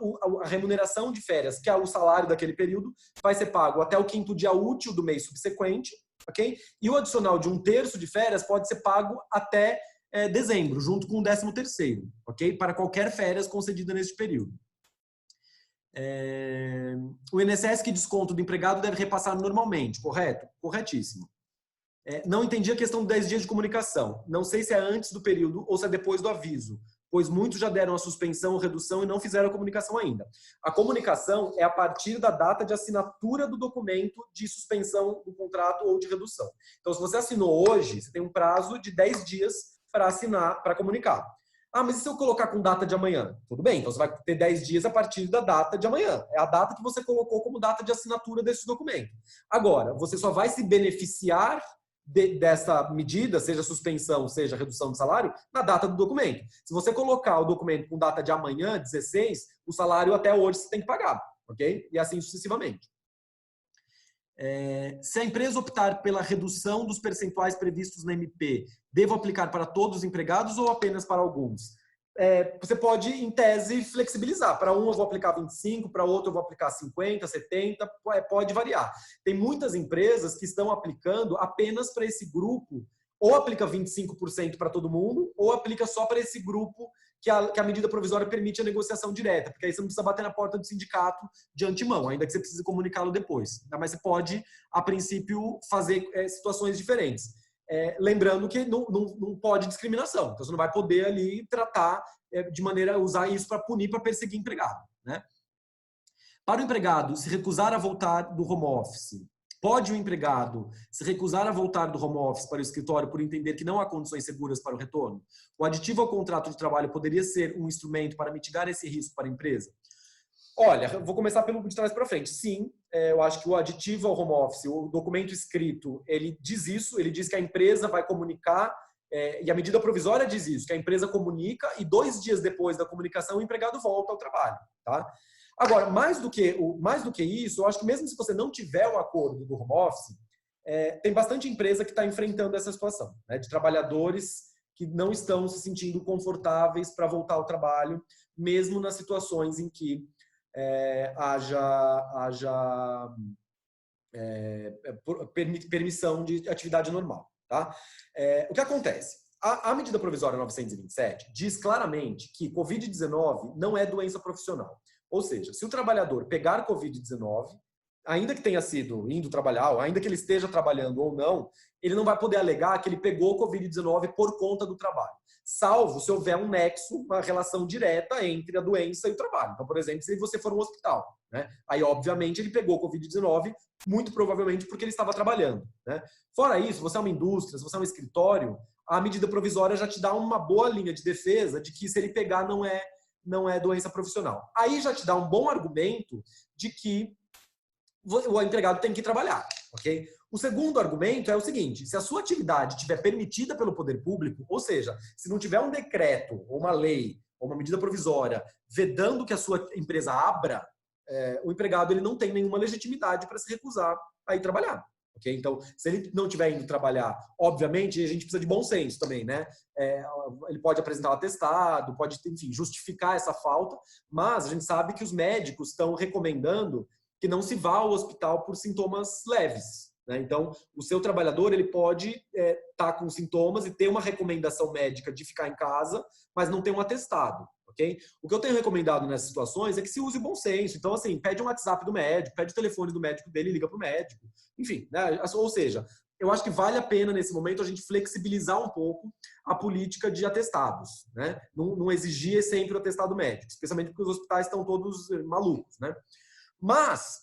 a remuneração de férias, que é o salário daquele período, vai ser pago até o 5º dia útil do mês subsequente, ok? E o adicional de 1/3 de férias pode ser pago até dezembro, junto com o 13º, ok? Para qualquer férias concedida neste período. O INSS que desconto do empregado deve repassar normalmente, correto? Corretíssimo. Não entendi a questão dos 10 dias de comunicação. Não sei se é antes do período ou se é depois do aviso. pois muitos já deram a suspensão ou redução e não fizeram a comunicação ainda. A comunicação é a partir da data de assinatura do documento de suspensão do contrato ou de redução. Então, se você assinou hoje, você tem um prazo de 10 dias para assinar, para comunicar. Ah, mas e se eu colocar com data de amanhã? Tudo bem, então você vai ter 10 dias a partir da data de amanhã. É a data que você colocou como data de assinatura desse documento. Agora, você só vai se beneficiar dessa medida, seja suspensão, seja redução de salário, na data do documento. Se você colocar o documento com data de amanhã, 16, o salário até hoje você tem que pagar, ok? E assim sucessivamente. Se a empresa optar pela redução dos percentuais previstos na MP, devo aplicar para todos os empregados ou apenas para alguns? Você pode, em tese, flexibilizar. Para um eu vou aplicar 25, para outro eu vou aplicar 50, 70, pode variar. Tem muitas empresas que estão aplicando apenas para esse grupo, ou aplica 25% para todo mundo, ou aplica só para esse grupo que a medida provisória permite a negociação direta, porque aí você não precisa bater na porta do sindicato de antemão, ainda que você precise comunicá-lo depois. Mas você pode, a princípio, fazer situações diferentes. Lembrando que não pode discriminação, então você não vai poder ali tratar de maneira, usar isso para punir, para perseguir empregado, né? Para o empregado se recusar a voltar do home office, pode o empregado se recusar a voltar do home office para o escritório por entender que não há condições seguras para o retorno? O aditivo ao contrato de trabalho poderia ser um instrumento para mitigar esse risco para a empresa? Olha, eu vou começar pelo de trás para frente. Sim, eu acho que o aditivo ao home office, o documento escrito, ele diz isso, ele diz que a empresa vai comunicar, e a medida provisória diz isso, que a empresa comunica e 2 dias depois da comunicação o empregado volta ao trabalho, tá? Agora, mais do que isso, eu acho que mesmo se você não tiver o acordo do home office, tem bastante empresa que está enfrentando essa situação, né, de trabalhadores que não estão se sentindo confortáveis para voltar ao trabalho, mesmo nas situações em que haja permissão de atividade normal. Tá? O que acontece? A medida provisória 927 diz claramente que Covid-19 não é doença profissional. Ou seja, se o trabalhador pegar Covid-19, ainda que tenha sido indo trabalhar, ou ainda que ele esteja trabalhando ou não, ele não vai poder alegar que ele pegou Covid-19 por conta do trabalho. Salvo se houver um nexo, uma relação direta entre a doença e o trabalho. Então, por exemplo, se você for um hospital, né? Aí, obviamente, ele pegou Covid-19, muito provavelmente porque ele estava trabalhando, né? Fora isso, você é uma indústria, se você é um escritório, a medida provisória já te dá uma boa linha de defesa de que se ele pegar não é doença profissional. Aí já te dá um bom argumento de que o empregado tem que trabalhar, ok? O segundo argumento é o seguinte: se a sua atividade estiver permitida pelo poder público, ou seja, se não tiver um decreto, ou uma lei, ou uma medida provisória vedando que a sua empresa abra, o empregado ele não tem nenhuma legitimidade para se recusar a ir trabalhar. Okay? Então, se ele não estiver indo trabalhar, obviamente, a gente precisa de bom senso também, né? Ele pode apresentar um atestado, pode, enfim, justificar essa falta, mas a gente sabe que os médicos estão recomendando que não se vá ao hospital por sintomas leves, né? Então, o seu trabalhador ele pode estar com sintomas e ter uma recomendação médica de ficar em casa, mas não ter um atestado. Okay? O que eu tenho recomendado nessas situações é que se use o bom senso. Então, assim, pede um WhatsApp do médico, pede o telefone do médico dele e liga para o médico. Enfim, né? Ou seja, eu acho que vale a pena, nesse momento, a gente flexibilizar um pouco a política de atestados, né? Não exigir sempre o atestado médico, especialmente porque os hospitais estão todos malucos, né? Mas,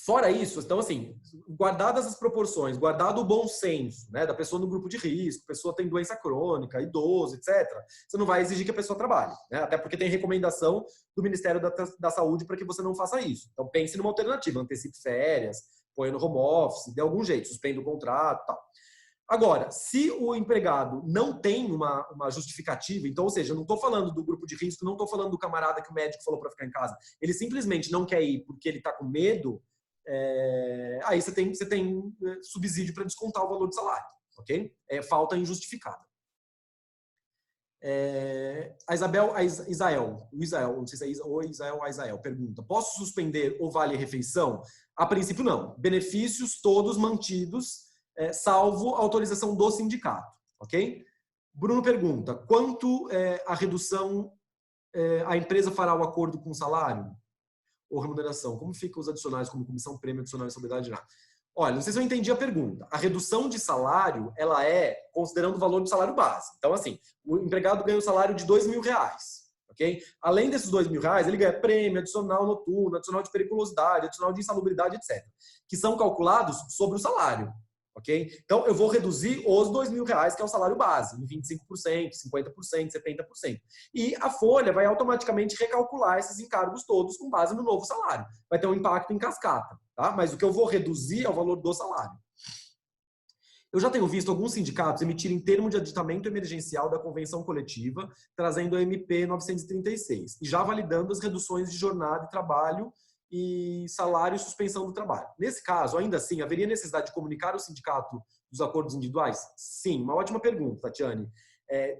fora isso, então assim, guardadas as proporções, guardado o bom senso, né, da pessoa no grupo de risco, a pessoa tem doença crônica, idoso, etc., você não vai exigir que a pessoa trabalhe, né, até porque tem recomendação do Ministério da Saúde para que você não faça isso. Então pense numa alternativa, antecipe férias, põe no home office, de algum jeito, suspende o contrato e tal. Agora, se o empregado não tem uma justificativa, então, ou seja, eu não estou falando do grupo de risco, não estou falando do camarada que o médico falou para ficar em casa, ele simplesmente não quer ir porque ele está com medo, aí você tem subsídio para descontar o valor do salário, ok? É falta injustificada. A Isael, não sei se é ou Isael ou Isael, pergunta: posso suspender o vale-refeição? A princípio, não. Benefícios todos mantidos, salvo autorização do sindicato, ok? Bruno pergunta: quanto a redução, a empresa fará o acordo com o salário ou remuneração? Como ficam os adicionais como comissão, prêmio, adicional e sobriedade? Olha, não sei se eu entendi a pergunta. A redução de salário, ela é considerando o valor do salário base. Então, assim, o empregado ganha um salário de R$2.000, ok? Além desses R$2.000, ele ganha prêmio, adicional noturno, adicional de periculosidade, adicional de insalubridade, etc. Que são calculados sobre o salário, ok? Então, eu vou reduzir os R$2.000, que é o salário base, em 25%, 50%, 70%. E a folha vai automaticamente recalcular esses encargos todos com base no novo salário. Vai ter um impacto em cascata, tá? Mas o que eu vou reduzir é o valor do salário. Eu já tenho visto alguns sindicatos emitirem termo de aditamento emergencial da convenção coletiva, trazendo a MP 936, e já validando as reduções de jornada de trabalho e salário e suspensão do trabalho. Nesse caso, ainda assim, haveria necessidade de comunicar ao sindicato dos acordos individuais? Sim, uma ótima pergunta, Tatiane.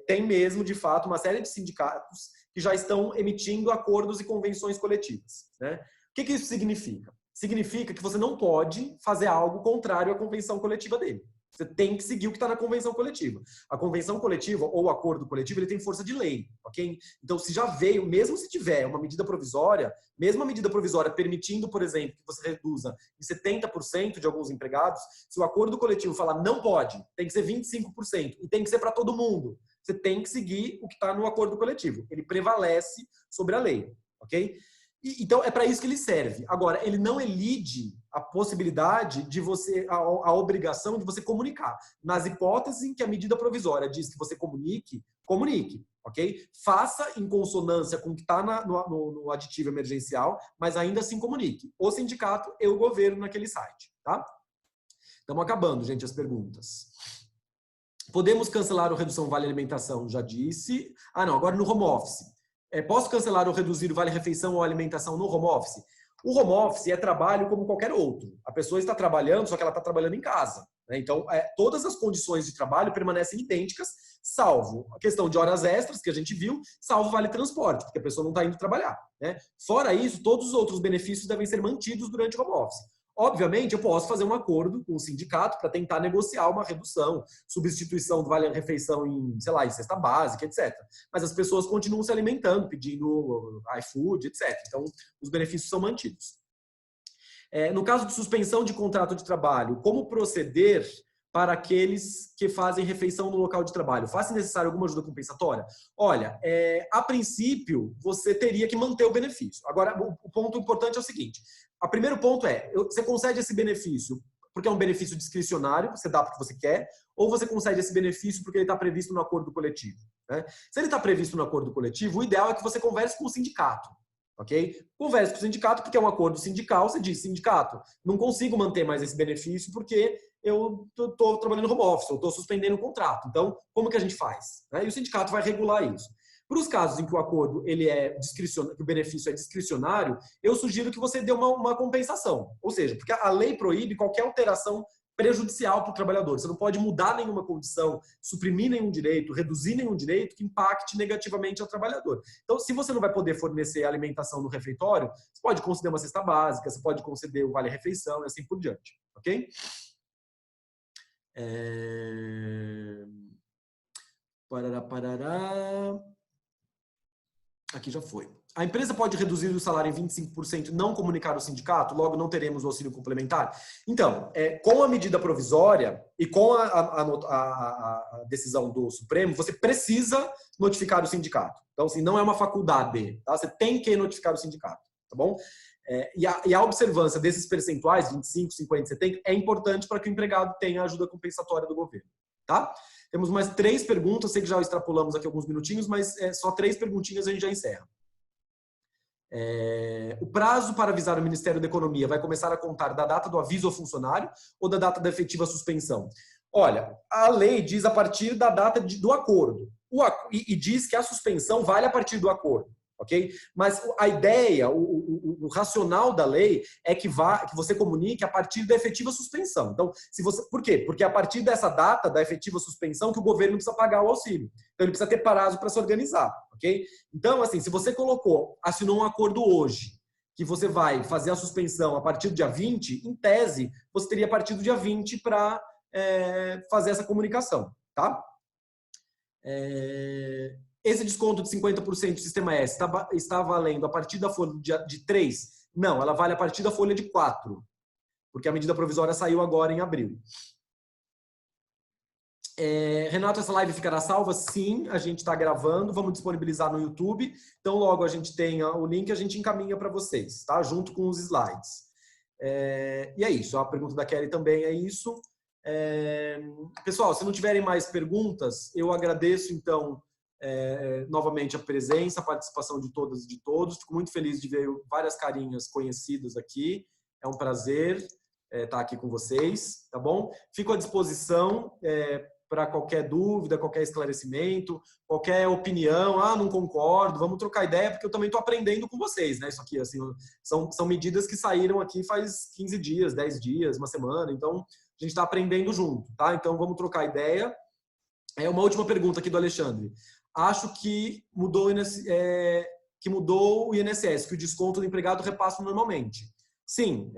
Tem mesmo, de fato, uma série de sindicatos que já estão emitindo acordos e convenções coletivas, né? O que isso significa? Significa que você não pode fazer algo contrário à convenção coletiva dele. Você tem que seguir o que está na convenção coletiva. A convenção coletiva ou o acordo coletivo, ele tem força de lei, ok? Então, se já veio, mesmo se tiver uma medida provisória, mesmo a medida provisória permitindo, por exemplo, que você reduza em 70% de alguns empregados, se o acordo coletivo falar não pode, tem que ser 25% e tem que ser para todo mundo, você tem que seguir o que está no acordo coletivo. Ele prevalece sobre a lei, ok? Então, é para isso que ele serve. Agora, ele não elide a possibilidade de você, a obrigação de você comunicar. Nas hipóteses em que a medida provisória diz que você comunique, ok? Faça em consonância com o que está no aditivo emergencial, mas ainda assim comunique. O sindicato e o governo naquele site, tá? Estamos acabando, gente, as perguntas. Podemos cancelar o redução vale alimentação? Já disse. Não, agora no home office. Posso cancelar ou reduzir o vale-refeição ou alimentação no home office? O home office é trabalho como qualquer outro. A pessoa está trabalhando, só que ela está trabalhando em casa, né? Então, todas as condições de trabalho permanecem idênticas, salvo a questão de horas extras, que a gente viu, salvo vale-transporte, porque a pessoa não está indo trabalhar, né? Fora isso, todos os outros benefícios devem ser mantidos durante o home office. Obviamente, eu posso fazer um acordo com o sindicato para tentar negociar uma redução, substituição do vale-refeição em, sei lá, em cesta básica, etc. Mas as pessoas continuam se alimentando, pedindo iFood, etc. Então, os benefícios são mantidos. No caso de suspensão de contrato de trabalho, como proceder para aqueles que fazem refeição no local de trabalho? Faz necessário alguma ajuda compensatória? Olha, a princípio, você teria que manter o benefício. Agora, o ponto importante é o seguinte. O primeiro ponto você concede esse benefício porque é um benefício discricionário, você dá porque você quer, ou você concede esse benefício porque ele está previsto no acordo coletivo, né? Se ele está previsto no acordo coletivo, o ideal é que você converse com o sindicato, ok? Converse com o sindicato porque é um acordo sindical, você diz, sindicato, não consigo manter mais esse benefício porque eu estou trabalhando no home office, eu estou suspendendo o contrato. Então, como que a gente faz? E o sindicato vai regular isso. Para os casos em que o acordo ele que o benefício é discricionário, eu sugiro que você dê uma compensação. Ou seja, porque a lei proíbe qualquer alteração prejudicial para o trabalhador. Você não pode mudar nenhuma condição, suprimir nenhum direito, reduzir nenhum direito que impacte negativamente ao trabalhador. Então, se você não vai poder fornecer alimentação no refeitório, você pode conceder uma cesta básica, você pode conceder o vale-refeição e assim por diante. Ok? Parará. Aqui já foi. A empresa pode reduzir o salário em 25% e não comunicar ao sindicato, logo não teremos o auxílio complementar? Então, com a medida provisória e com a decisão do Supremo, você precisa notificar o sindicato. Então, assim, não é uma faculdade, tá? Você tem que notificar o sindicato, tá bom? E a observância desses percentuais, 25, 50, 70, é importante para que o empregado tenha a ajuda compensatória do governo, tá? Temos mais 3 perguntas, sei que já extrapolamos aqui alguns minutinhos, mas só 3 perguntinhas e a gente já encerra. O prazo para avisar o Ministério da Economia vai começar a contar da data do aviso ao funcionário ou da data da efetiva suspensão? Olha, a lei diz a partir da data do acordo. E diz que a suspensão vale a partir do acordo. Ok? Mas a ideia, o racional da lei é que você comunique a partir da efetiva suspensão. Então, por quê? Porque a partir dessa data da efetiva suspensão que o governo precisa pagar o auxílio. Então, ele precisa ter prazo para se organizar. Ok? Então, assim, se você assinou um acordo hoje, que você vai fazer a suspensão a partir do dia 20, em tese, você teria a partir do dia 20 para fazer essa comunicação. Tá? Esse desconto de 50% do Sistema S está valendo a partir da folha de 3? Não, ela vale a partir da folha de 4. porque a medida provisória saiu agora em abril. Renato, essa live ficará salva? Sim, a gente está gravando, vamos disponibilizar no YouTube. Então, logo a gente tenha o link, a gente encaminha para vocês, tá? Junto com os slides. E é isso, a pergunta da Kelly também é isso. Pessoal, se não tiverem mais perguntas, eu agradeço, então, novamente a presença, a participação de todas e de todos. Fico muito feliz de ver várias carinhas conhecidas aqui. É um prazer estar aqui com vocês, tá bom? Fico à disposição para qualquer dúvida, qualquer esclarecimento, qualquer opinião. Não concordo, vamos trocar ideia, porque eu também estou aprendendo com vocês, né? Isso aqui, assim, são medidas que saíram aqui faz 15 dias, 10 dias, uma semana, então a gente está aprendendo junto, tá? Então vamos trocar ideia. Uma última pergunta aqui do Alexandre. Acho que mudou o INSS, que o desconto do empregado repassa normalmente. Sim,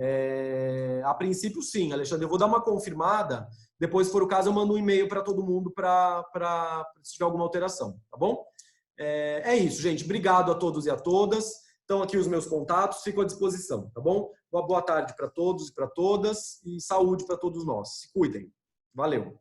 a princípio sim, Alexandre. Eu vou dar uma confirmada. Depois, se for o caso, eu mando um e-mail para todo mundo para se tiver alguma alteração, tá bom? É isso, gente. Obrigado a todos e a todas. Estão aqui os meus contatos, fico à disposição, tá bom? Uma boa tarde para todos e para todas e saúde para todos nós. Se cuidem. Valeu.